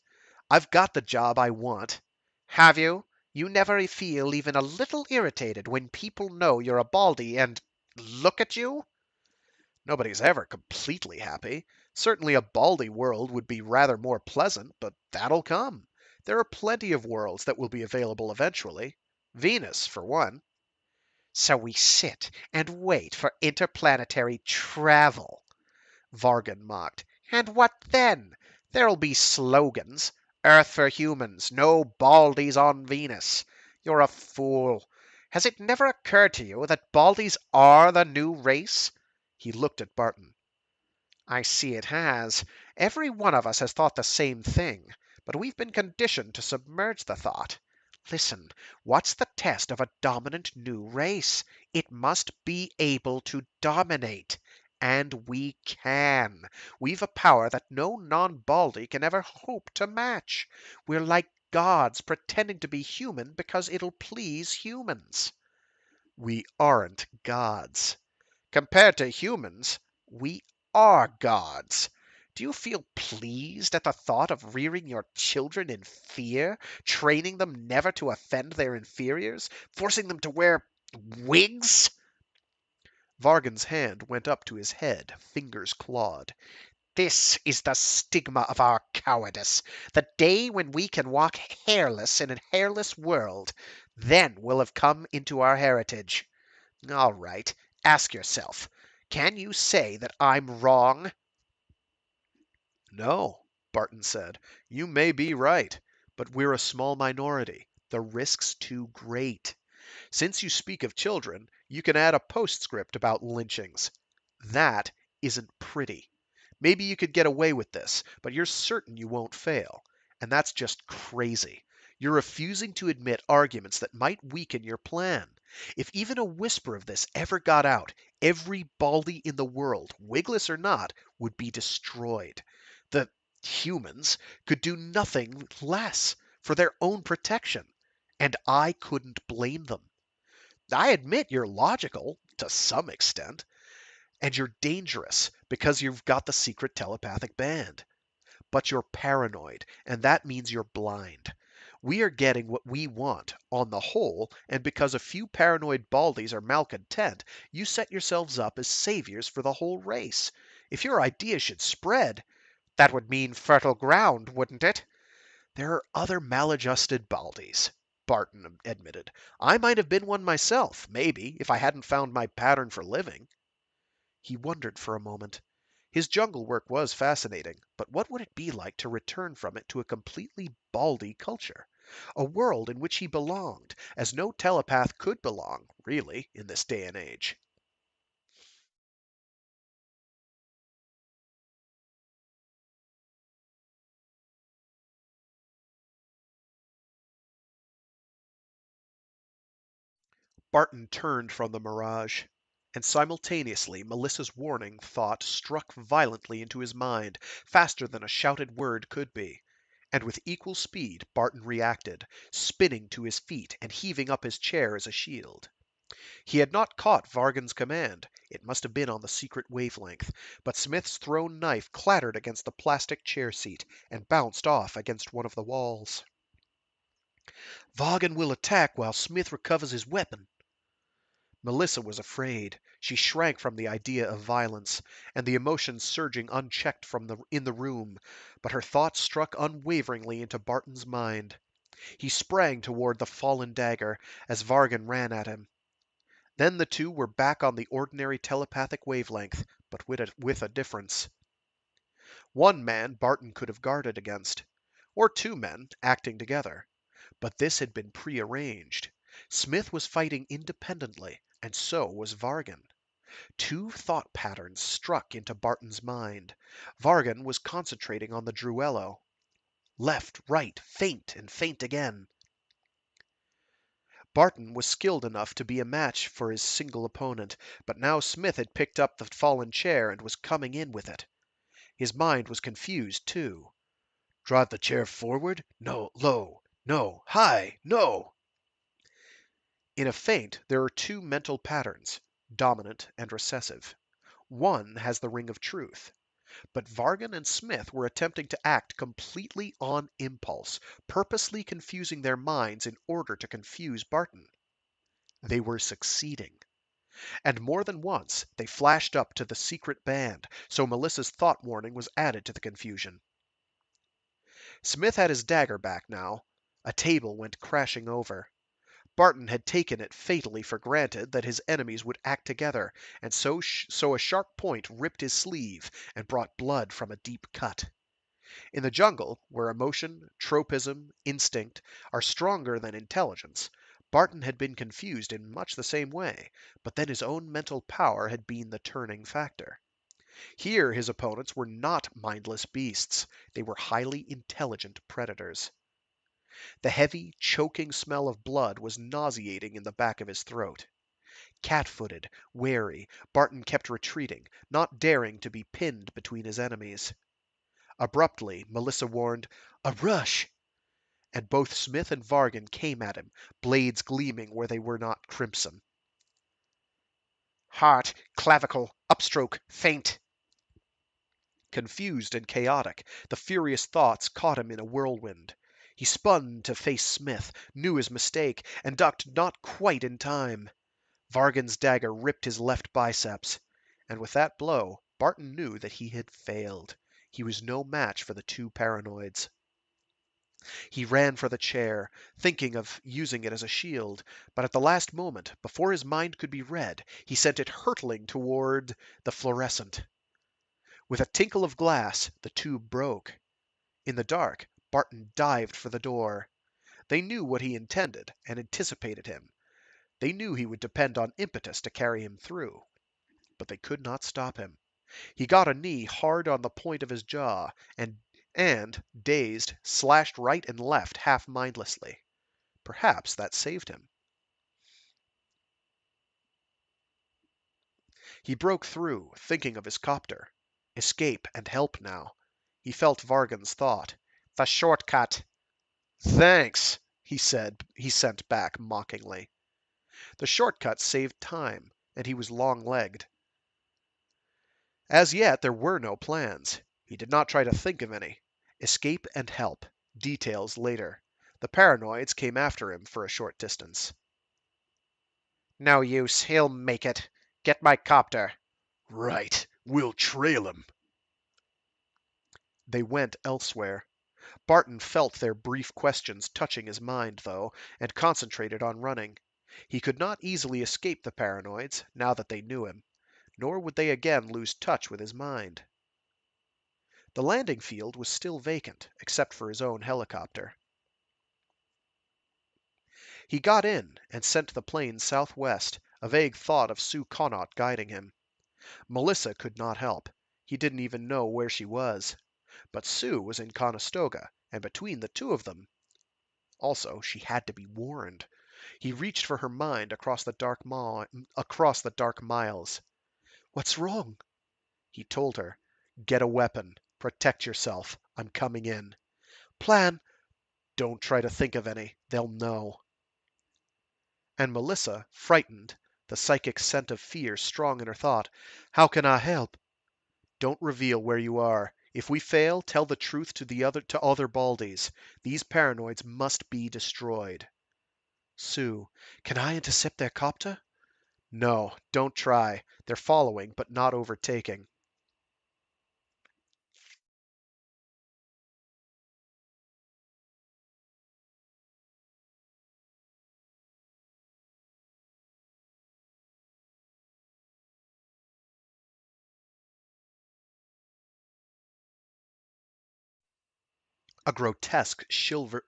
I've got the job I want. Have you? You never feel even a little irritated when people know you're a Baldy and look at you? Nobody's ever completely happy. Certainly a Baldy world would be rather more pleasant, but that'll come. There are plenty of worlds that will be available eventually. Venus, for one. So we sit and wait for interplanetary travel, Vargan mocked. And what then? There'll be slogans. Earth for humans, no Baldies on Venus. You're a fool. Has it never occurred to you that Baldies are the new race? He looked at Barton. I see it has. Every one of us has thought the same thing, but we've been conditioned to submerge the thought. Listen, what's the test of a dominant new race? It must be able to dominate. And we can. We've a power that no non-Baldy can ever hope to match. We're like gods pretending to be human because it'll please humans. We aren't gods. Compared to humans, we are gods. Do you feel pleased at the thought of rearing your children in fear, training them never to offend their inferiors, forcing them to wear wigs? Vargan's hand went up to his head, fingers clawed. This is the stigma of our cowardice. The day when we can walk hairless in a hairless world, then we'll have come into our heritage. All right, ask yourself, can you say that I'm wrong? No, Barton said. You may be right, but we're a small minority. The risk's too great. Since you speak of children, you can add a postscript about lynchings. That isn't pretty. Maybe you could get away with this, but you're certain you won't fail. And that's just crazy. You're refusing to admit arguments that might weaken your plan. If even a whisper of this ever got out, every baldy in the world, wigless or not, would be destroyed. The humans could do nothing less for their own protection, and I couldn't blame them. I admit you're logical to some extent, and you're dangerous because you've got the secret telepathic band. But you're paranoid, and that means you're blind. We are getting what we want, on the whole, and because a few paranoid baldies are malcontent, you set yourselves up as saviors for the whole race. If your idea should spread, That would mean fertile ground, wouldn't it? there are other maladjusted baldies, Barton admitted. I might have been one myself, maybe, if I hadn't found my pattern for living. He wondered for a moment. His jungle work was fascinating, but what would it be like to return from it to a completely baldy culture? A world in which he belonged, as no telepath could belong, really, in this day and age. Barton turned from the mirage, and simultaneously Melissa's warning thought struck violently into his mind, faster than a shouted word could be. And with equal speed Barton reacted, spinning to his feet and heaving up his chair as a shield. He had not caught Vargan's command. It must have been on the secret wavelength, but Smith's thrown knife clattered against the plastic chair seat and bounced off against one of the walls. Vargan will attack while Smith recovers his weapon. Melissa was afraid. She shrank from the idea of violence, and the emotions surging unchecked in the room, but her thoughts struck unwaveringly into Barton's mind. He sprang toward the fallen dagger as Vargan ran at him. Then the two were back on the ordinary telepathic wavelength, but with a difference. One man Barton could have guarded against, or two men acting together. But this had been prearranged. Smith was fighting independently, and so was Vargan. Two thought patterns struck into Barton's mind. Vargan was concentrating on the Druello. Left, right, feint, and feint again. Barton was skilled enough to be a match for his single opponent, but now Smith had picked up the fallen chair and was coming in with it. His mind was confused, too. Drive the chair forward? No, low. No, high. No. In a feint, there are two mental patterns, dominant and recessive. One has the ring of truth. But Vargan and Smith were attempting to act completely on impulse, purposely confusing their minds in order to confuse Barton. They were succeeding. And more than once, they flashed up to the secret band, so Melissa's thought warning was added to the confusion. Smith had his dagger back now. A table went crashing over. Barton had taken it fatally for granted that his enemies would act together, and so a sharp point ripped his sleeve and brought blood from a deep cut. In the jungle, where emotion, tropism, instinct are stronger than intelligence, Barton had been confused in much the same way, but then his own mental power had been the turning factor. Here his opponents were not mindless beasts, they were highly intelligent predators. The heavy, choking smell of blood was nauseating in the back of his throat. Cat-footed, wary, Barton kept retreating, not daring to be pinned between his enemies. Abruptly, Melissa warned, "A rush!" And both Smith and Vargan came at him, blades gleaming where they were not crimson. Heart, clavicle, upstroke, feint. Confused and chaotic, the furious thoughts caught him in a whirlwind. He spun to face Smith, knew his mistake, and ducked not quite in time. Vargan's dagger ripped his left biceps, and with that blow, Barton knew that he had failed. He was no match for the two paranoids. He ran for the chair, thinking of using it as a shield, but at the last moment, before his mind could be read, he sent it hurtling toward the fluorescent. With a tinkle of glass, the tube broke. In the dark, Barton dived for the door. They knew what he intended, and anticipated him. They knew he would depend on impetus to carry him through. But they could not stop him. He got a knee hard on the point of his jaw, and, dazed, slashed right and left half mindlessly. Perhaps that saved him. He broke through, thinking of his copter. Escape and help now. He felt Vargan's thought. The shortcut. Thanks, he said. He sent back mockingly. The shortcut saved time, and he was long-legged. As yet, there were no plans. He did not try to think of any. Escape and help. Details later. The paranoids came after him for a short distance. No use. He'll make it. Get my copter. Right. We'll trail him. They went elsewhere. Barton felt their brief questions touching his mind, though, and concentrated on running. He could not easily escape the paranoids, now that they knew him, nor would they again lose touch with his mind. The landing field was still vacant, except for his own helicopter. He got in and sent the plane southwest, a vague thought of Sue Connaught guiding him. Melissa could not help. He didn't even know where she was. But Sue was in Conestoga, and between the two of them... Also, she had to be warned. He reached for her mind across the dark miles. What's wrong? He told her. Get a weapon. Protect yourself. I'm coming in. Plan? Don't try to think of any. They'll know. And Melissa, frightened, the psychic scent of fear strong in her thought, how can I help? Don't reveal where you are. If we fail, tell the truth to other Baldies. These paranoids must be destroyed. Sue, can I intercept their copter? No, don't try. They're following, but not overtaking. A grotesque silver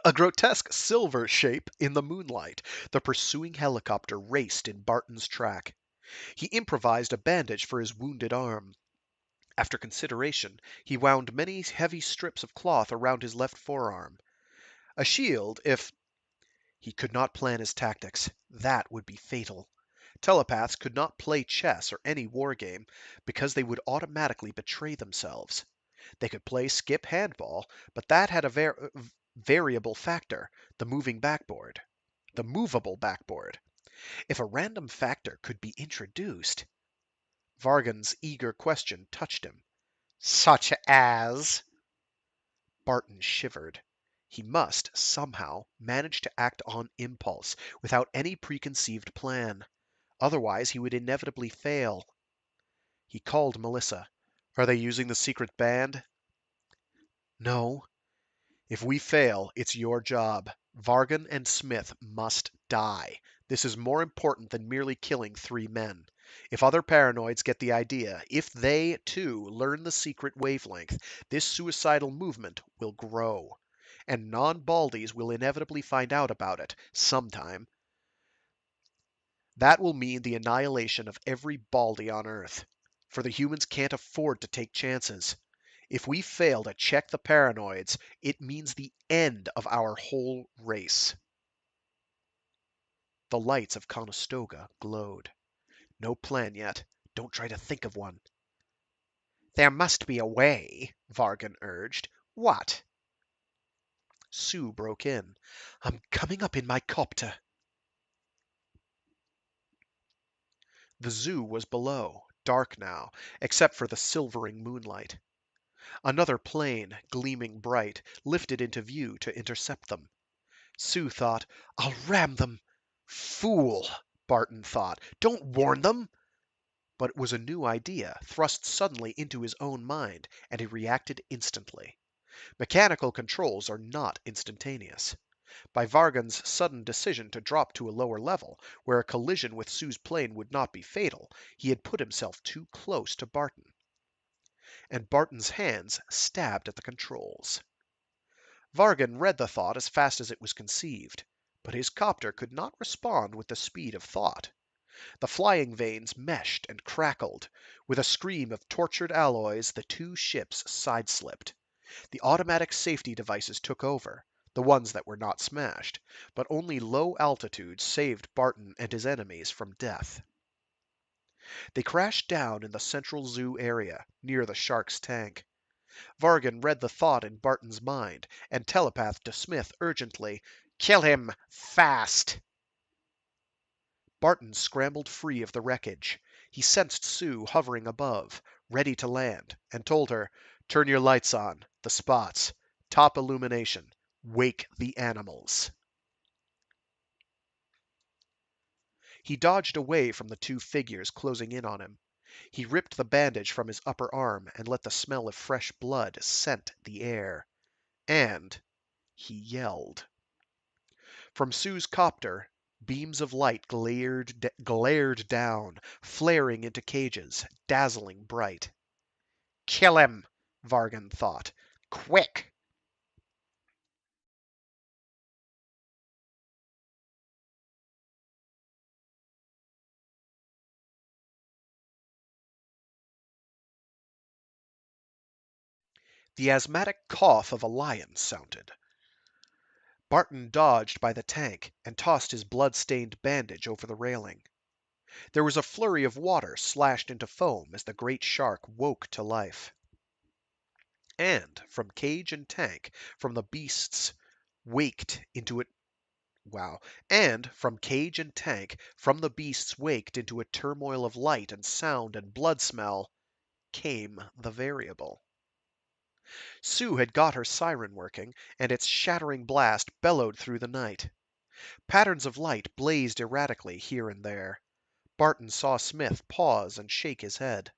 a grotesque silver shape in the moonlight. The pursuing helicopter raced in Barton's track. He improvised a bandage for his wounded arm. After consideration, he wound many heavy strips of cloth around his left forearm. A shield, if... He could not plan his tactics. That would be fatal. Telepaths could not play chess or any war game because they would automatically betray themselves. They could play skip handball, but that had a variable factor, the moving backboard. The movable backboard. If a random factor could be introduced... Vargan's eager question touched him. Such as... Barton shivered. He must, somehow, manage to act on impulse, without any preconceived plan. Otherwise, he would inevitably fail. He called Melissa. Are they using the secret band? No. If we fail, it's your job. Vargan and Smith must die. This is more important than merely killing 3 men. If other paranoids get the idea, if they, too, learn the secret wavelength, this suicidal movement will grow. And non-Baldies will inevitably find out about it, sometime. That will mean the annihilation of every Baldy on Earth. For the humans can't afford to take chances. If we fail to check the paranoids, it means the end of our whole race. The lights of Conestoga glowed. No plan yet. Don't try to think of one. There must be a way, Vargan urged. What? Sue broke in. I'm coming up in my copter. The zoo was below, dark now, except for the silvering moonlight. Another plane, gleaming bright, lifted into view to intercept them. Sue thought, I'll ram them. Fool, Barton thought. Don't warn them. But it was a new idea, thrust suddenly into his own mind, and he reacted instantly. Mechanical controls are not instantaneous. By Vargan's sudden decision to drop to a lower level, where a collision with Sue's plane would not be fatal, he had put himself too close to Barton. And Barton's hands stabbed at the controls. Vargan read the thought as fast as it was conceived, but his copter could not respond with the speed of thought. The flying vanes meshed and crackled. With a scream of tortured alloys, the 2 ships side-slipped. The automatic safety devices took over, the ones that were not smashed, but only low altitudes saved Barton and his enemies from death. They crashed down in the central zoo area, near the shark's tank. Vargan read the thought in Barton's mind, and telepathed to Smith urgently, "Kill him! Fast!" Barton scrambled free of the wreckage. He sensed Sue hovering above, ready to land, and told her, "Turn your lights on. The spots. Top illumination. Wake the animals." He dodged away from the two figures closing in on him. He ripped the bandage from his upper arm and let the smell of fresh blood scent the air. And he yelled. From Sue's copter, beams of light glared down, flaring into cages, dazzling bright. "Kill him," Vargan thought. "Quick!" The asthmatic cough of a lion sounded. Barton dodged by the tank and tossed his blood-stained bandage over the railing. There was a flurry of water slashed into foam as the great shark woke to life. And from cage and tank, from the beasts waked into it. Wow. And from cage and tank, from the beasts waked into a turmoil of light and sound and blood smell, came the variable. Sue had got her siren working, and its shattering blast bellowed through the night. Patterns of light blazed erratically here and there. Barton saw Smith pause and shake his head.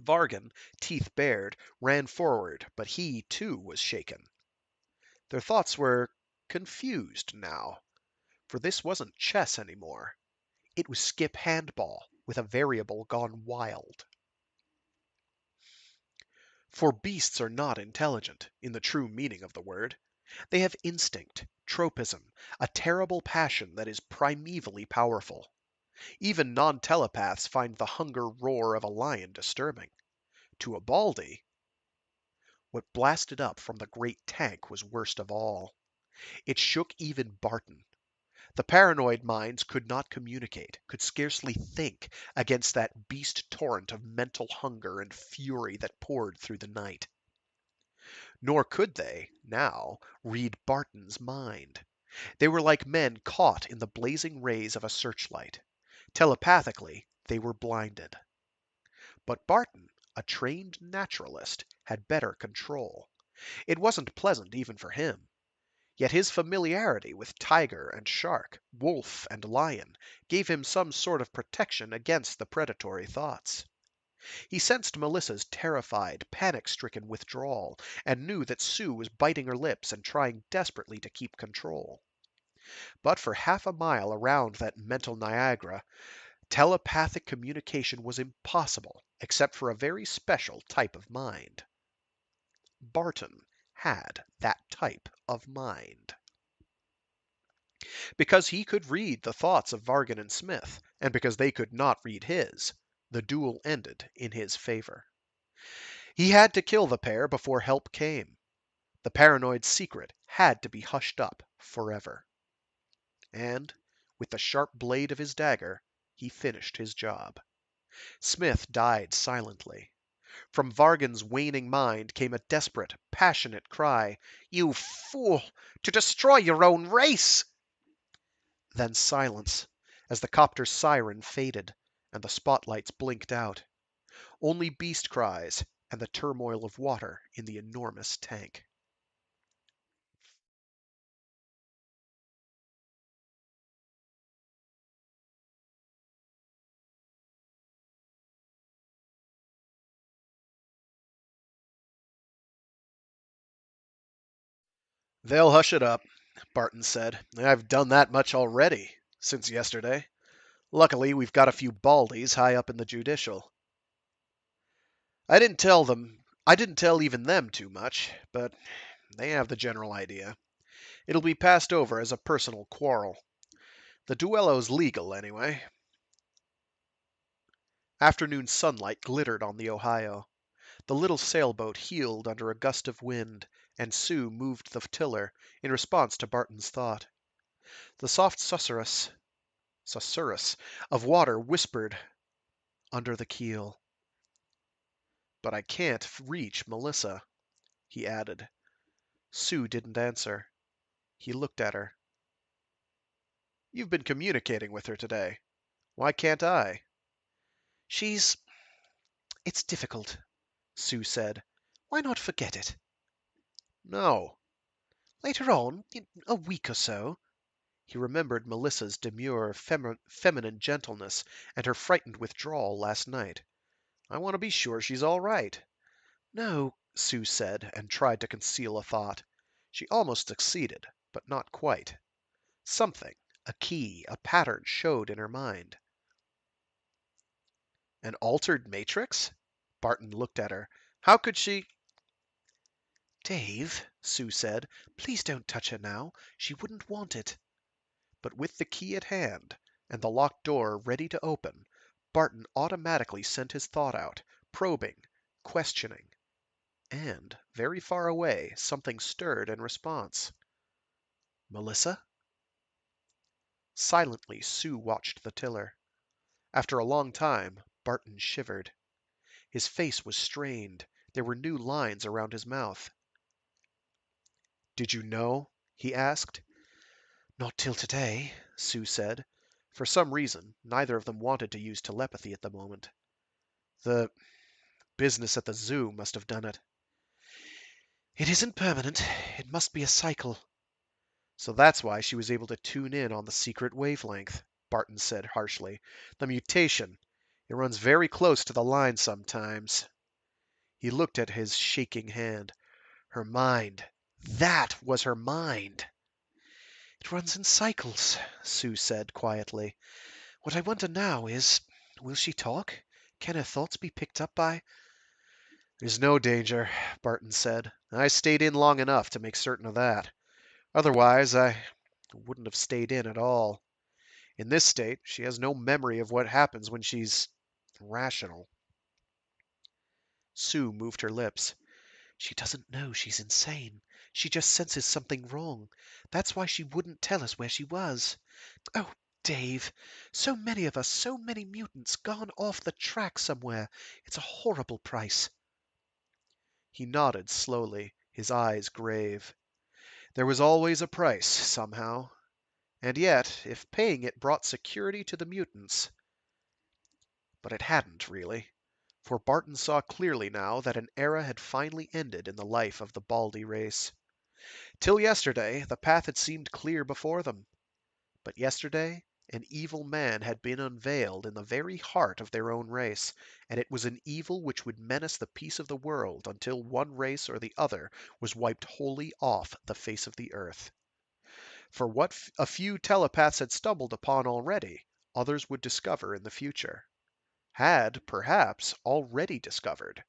Vargan, teeth bared, ran forward, but he, too, was shaken. Their thoughts were confused now, for this wasn't chess anymore. It was skip handball, with a variable gone wild. For beasts are not intelligent, in the true meaning of the word. They have instinct, tropism, a terrible passion that is primevally powerful. Even non-telepaths find the hunger roar of a lion disturbing. To a baldy, what blasted up from the great tank was worst of all. It shook even Barton. The paranoid minds could not communicate, could scarcely think, against that beast torrent of mental hunger and fury that poured through the night. Nor could they, now, read Barton's mind. They were like men caught in the blazing rays of a searchlight. Telepathically, they were blinded. But Barton, a trained naturalist, had better control. It wasn't pleasant even for him. Yet his familiarity with tiger and shark, wolf and lion, gave him some sort of protection against the predatory thoughts. He sensed Melissa's terrified, panic-stricken withdrawal, and knew that Sue was biting her lips and trying desperately to keep control. But for half a mile around that mental Niagara, telepathic communication was impossible, except for a very special type of mind. Barton had that type of mind. Because he could read the thoughts of Vargan and Smith, and because they could not read his, the duel ended in his favor. He had to kill the pair before help came. The paranoid secret had to be hushed up forever. And, with the sharp blade of his dagger, he finished his job. Smith died silently. From Vargan's waning mind came a desperate, passionate cry. "You fool! To destroy your own race!" Then silence, as the copter's siren faded and the spotlights blinked out. Only beast cries and the turmoil of water in the enormous tank. "They'll hush it up," Barton said. "I've done that much already, since yesterday. Luckily, we've got a few baldies high up in the judicial. I didn't tell even them too much, but they have the general idea. It'll be passed over as a personal quarrel. The duello's legal, anyway." Afternoon sunlight glittered on the Ohio. The little sailboat heeled under a gust of wind, and Sue moved the tiller in response to Barton's thought. The soft susurrus of water whispered under the keel. But I can't reach Melissa, he added. Sue didn't answer. He looked at her. You've been communicating with her today. Why can't I? She's... It's difficult, Sue said. Why not forget it? No. Later on, in a week or so. He remembered Melissa's demure, feminine gentleness and her frightened withdrawal last night. I want to be sure she's all right. No, Sue said, and tried to conceal a thought. She almost succeeded, but not quite. Something, a key, a pattern showed in her mind. An altered matrix? Barton looked at her. How could she... Dave, Sue said, please don't touch her now. She wouldn't want it. But with the key at hand, and the locked door ready to open, Barton automatically sent his thought out, probing, questioning. And, very far away, something stirred in response. Melissa? Silently, Sue watched the tiller. After a long time, Barton shivered. His face was strained. There were new lines around his mouth. Did you know? He asked. Not till today, Sue said. For some reason, neither of them wanted to use telepathy at the moment. The business at the zoo must have done it. It isn't permanent. It must be a cycle. So that's why she was able to tune in on the secret wavelength, Barton said harshly. The mutation. It runs very close to the line sometimes. He looked at his shaking hand. Her mind. That was her mind. It runs in cycles, Sue said quietly. What I wonder now is, will she talk? Can her thoughts be picked up by... There's no danger, Barton said. I stayed in long enough to make certain of that. Otherwise, I wouldn't have stayed in at all. In this state, she has no memory of what happens when she's rational. Sue moved her lips. She doesn't know she's insane. She just senses something wrong. That's why she wouldn't tell us where she was. Oh, Dave, so many of us, so many mutants, gone off the track somewhere. It's a horrible price. He nodded slowly, his eyes grave. There was always a price, somehow. And yet, if paying it brought security to the mutants... But it hadn't, really. For Barton saw clearly now that an era had finally ended in the life of the Baldy race. Till yesterday, the path had seemed clear before them. But yesterday, an evil man had been unveiled in the very heart of their own race, and it was an evil which would menace the peace of the world until one race or the other was wiped wholly off the face of the earth. For what a few telepaths had stumbled upon already, others would discover in the future. Had, perhaps, already discovered,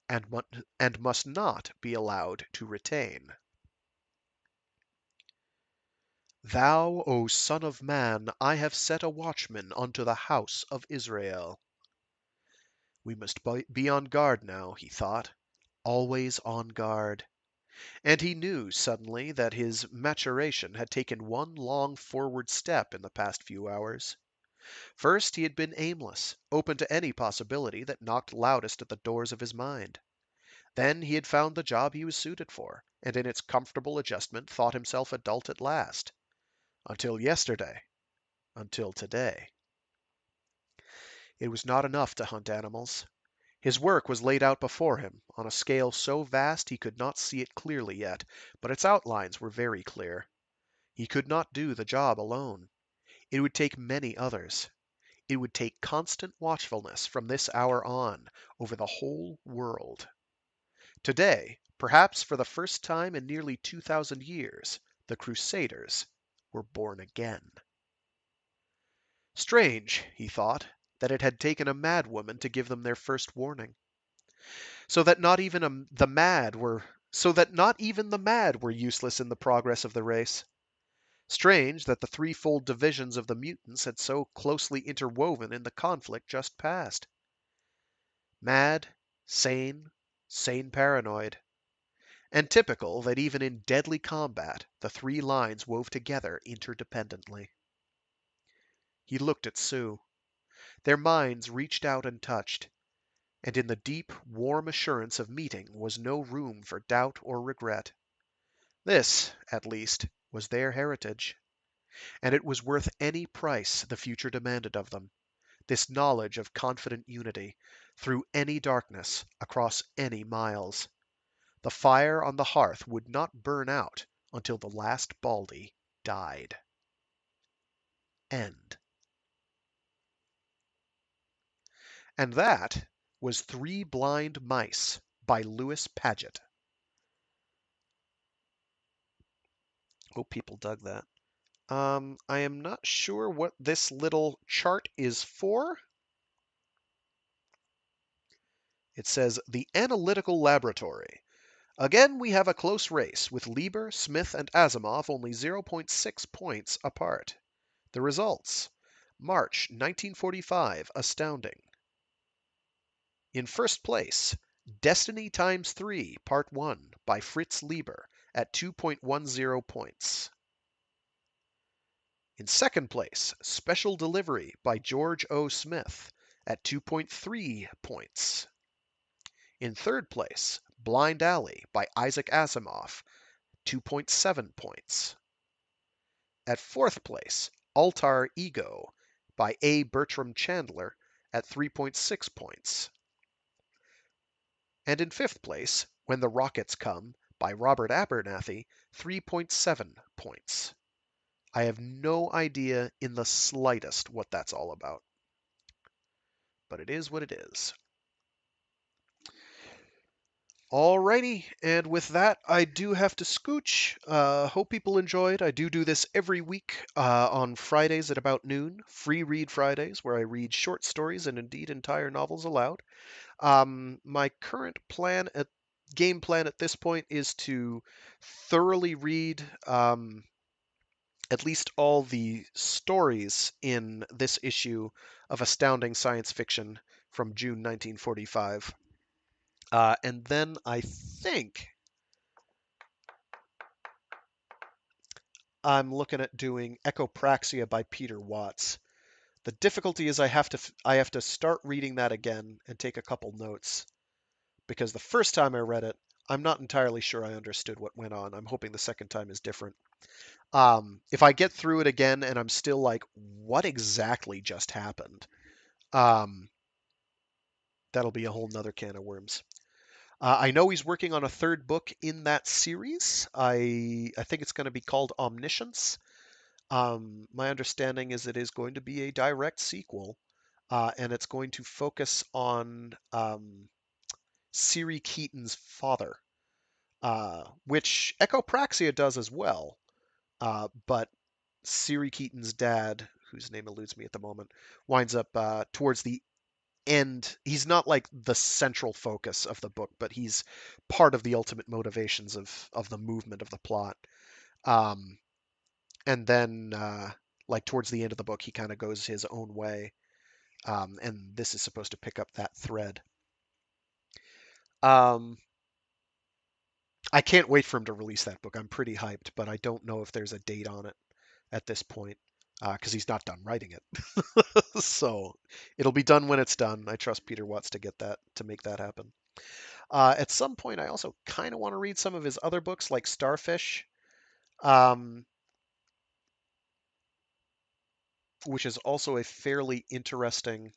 and must not be allowed to retain. Thou, O Son of Man, I have set a watchman unto the house of Israel. We must be on guard now, he thought, always on guard. And he knew suddenly that his maturation had taken one long forward step in the past few hours. First, he had been aimless, open to any possibility that knocked loudest at the doors of his mind. Then he had found the job he was suited for, and in its comfortable adjustment thought himself adult at last. Until yesterday. Until today. It was not enough to hunt animals. His work was laid out before him, on a scale so vast he could not see it clearly yet, but its outlines were very clear. He could not do the job alone. It would take many others. It would take constant watchfulness from this hour on, over the whole world. Today, perhaps for the first time in nearly 2,000 years, the Crusaders were born again. Strange, he thought, that it had taken a madwoman to give them their first warning. So that not even the mad were useless in the progress of the race. Strange that the threefold divisions of the mutants had so closely interwoven in the conflict just past. Mad, sane paranoid. And typical that even in deadly combat, the three lines wove together interdependently. He looked at Sue. Their minds reached out and touched, and in the deep, warm assurance of meeting was no room for doubt or regret. This, at least, was their heritage, and it was worth any price the future demanded of them, this knowledge of confident unity, through any darkness, across any miles. The fire on the hearth would not burn out until the last Baldy died. End. And that was Three Blind Mice by Lewis Padgett. Hope people dug that. I am not sure what this little chart is for. It says the analytical laboratory. Again, we have a close race, with Lieber, Smith, and Asimov only 0.6 points apart. The results: March 1945, Astounding. In first place, Destiny Times 3, Part 1 by Fritz Lieber at 2.10 points. In second place, Special Delivery by George O. Smith at 2.3 points. In third place, Blind Alley by Isaac Asimov, 2.7 points. At fourth place, Altar Ego by A. Bertram Chandler at 3.6 points. And in fifth place, When the Rockets Come by Robert Abernathy, 3.7 points. I have no idea in the slightest what that's all about. But it is what it is. Alrighty, and with that, I do have to scooch. Hope people enjoyed. I do this every week on Fridays at about noon, Free Read Fridays, where I read short stories and indeed entire novels aloud. My current game plan at this point is to thoroughly read at least all the stories in this issue of Astounding Science Fiction from June 1945. And then I think I'm looking at doing Echopraxia by Peter Watts. The difficulty is I have to start reading that again and take a couple notes, because the first time I read it, I'm not entirely sure I understood what went on. I'm hoping the second time is different. If I get through it again and I'm still like, what exactly just happened? Um, that'll be a whole nother can of worms. I know he's working on a third book in that series. I think it's going to be called Omniscience. My understanding is it is going to be a direct sequel, and it's going to focus on Siri Keaton's father, which Echopraxia does as well. But Siri Keaton's dad, whose name eludes me at the moment, winds up towards the end. He's not like the central focus of the book, but he's part of the ultimate motivations of the movement of the plot. Um, and then, like towards the end of the book, he kind of goes his own way, and this is supposed to pick up that thread. Um, I can't wait for him to release that book. I'm pretty hyped, but I don't know if there's a date on it at this point, because he's not done writing it. So it'll be done when it's done. I trust Peter Watts to make that happen. At some point, I also kind of want to read some of his other books, like Starfish, um, which is also a fairly interesting.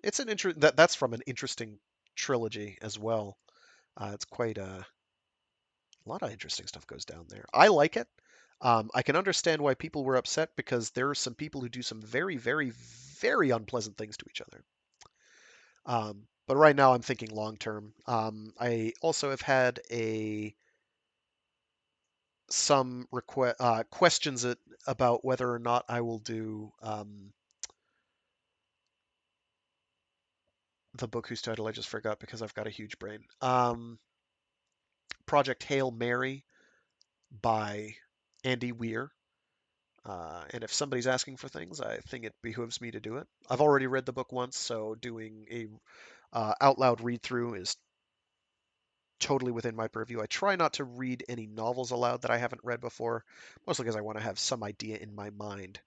It's an that's from an interesting trilogy as well. It's quite a lot of interesting stuff goes down there. I like it. I can understand why people were upset, because there are some people who do some very, very, very unpleasant things to each other. But right now, I'm thinking long term. I also have had some questions about whether or not I will do the book whose title I just forgot because I've got a huge brain. Project Hail Mary by Andy Weir. And if somebody's asking for things, I think it behooves me to do it. I've already read the book once, so doing a out loud read through is totally within my purview. I try not to read any novels aloud that I haven't read before, mostly because I want to have some idea in my mind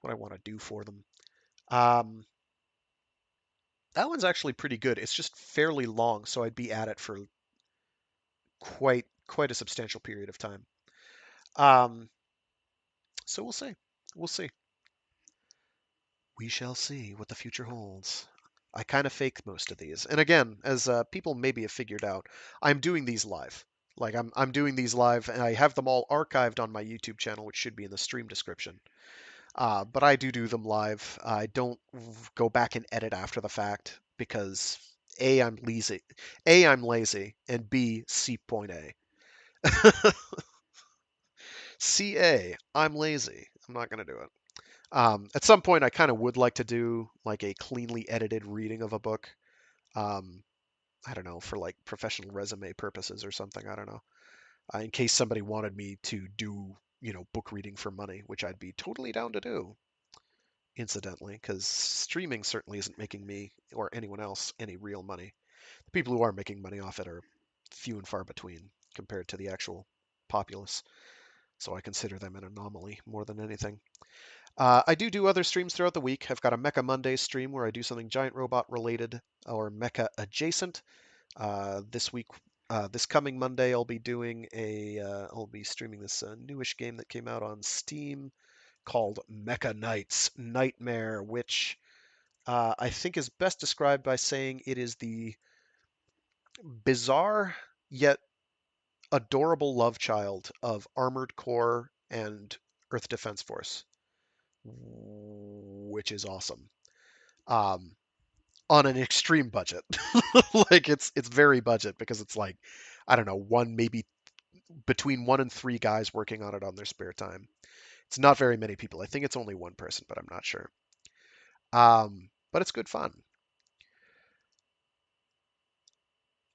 what I want to do for them. Um, that one's actually pretty good. It's just fairly long, so I'd be at it for quite a substantial period of time. Um, so we'll see. We'll see. We shall see what the future holds. I kind of fake most of these, and again, as people maybe have figured out, I'm doing these live. Like I'm doing these live, and I have them all archived on my YouTube channel, which should be in the stream description. But I do them live. I don't go back and edit after the fact because A, I'm lazy. A, I'm lazy, and B, C point A. C A, I'm lazy. I'm not gonna do it. At some point, I kind of would like to do like a cleanly edited reading of a book. Um, I don't know, for like professional resume purposes or something. I don't know. In case somebody wanted me to do, book reading for money, which I'd be totally down to do, incidentally, because streaming certainly isn't making me or anyone else any real money. The people who are making money off it are few and far between compared to the actual populace. So I consider them an anomaly more than anything. I do other streams throughout the week. I've got a Mecha Monday stream where I do something giant robot related or mecha adjacent. This week, this coming Monday, I'll be streaming this newish game that came out on Steam called Mecha Knights Nightmare, which I think is best described by saying it is the bizarre yet adorable love child of Armored Core and Earth Defense Force, which is awesome. Um, on an extreme budget. Like it's very budget because it's like I don't know, one maybe between 1 and 3 guys working on it on their spare time. It's not very many people. I think it's only one person, but I'm not sure. But it's good fun.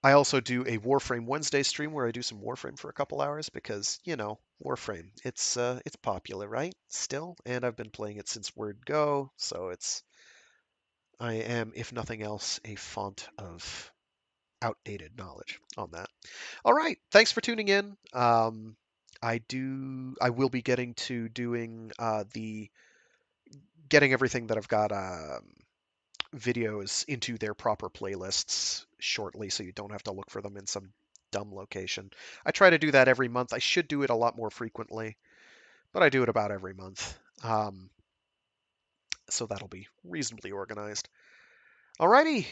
I also do a Warframe Wednesday stream where I do some Warframe for a couple hours because, Warframe. It's popular, right? Still, and I've been playing it since Word Go, so I am, if nothing else, a font of outdated knowledge on that. All right, thanks for tuning in. I will be getting to doing the getting everything that I've got videos into their proper playlists shortly, so you don't have to look for them in some dumb location. I try to do that every month. I should do it a lot more frequently, but I do it about every month. So that'll be reasonably organized. Alrighty.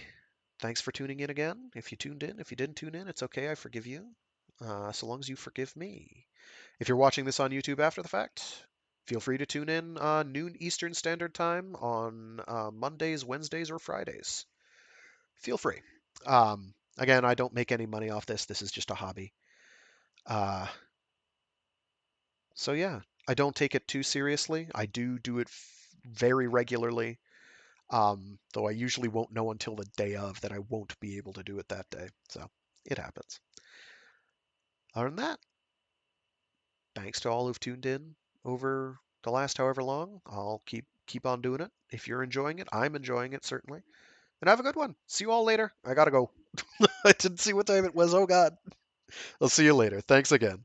Thanks for tuning in again. If you tuned in, if you didn't tune in, it's okay. I forgive you. So long as you forgive me. If you're watching this on YouTube after the fact, feel free to tune in noon Eastern Standard Time on Mondays, Wednesdays, or Fridays. Feel free. Again, I don't make any money off this. This is just a hobby. Uh, so yeah, I don't take it too seriously. I do it very regularly. Though I usually won't know until the day of that I won't be able to do it that day. So it happens. Other than that, thanks to all who've tuned in over the last however long. I'll keep on doing it. If you're enjoying it, I'm enjoying it certainly. And have a good one. See you all later. I gotta go. I didn't see what time it was. Oh God. I'll see you later. Thanks again.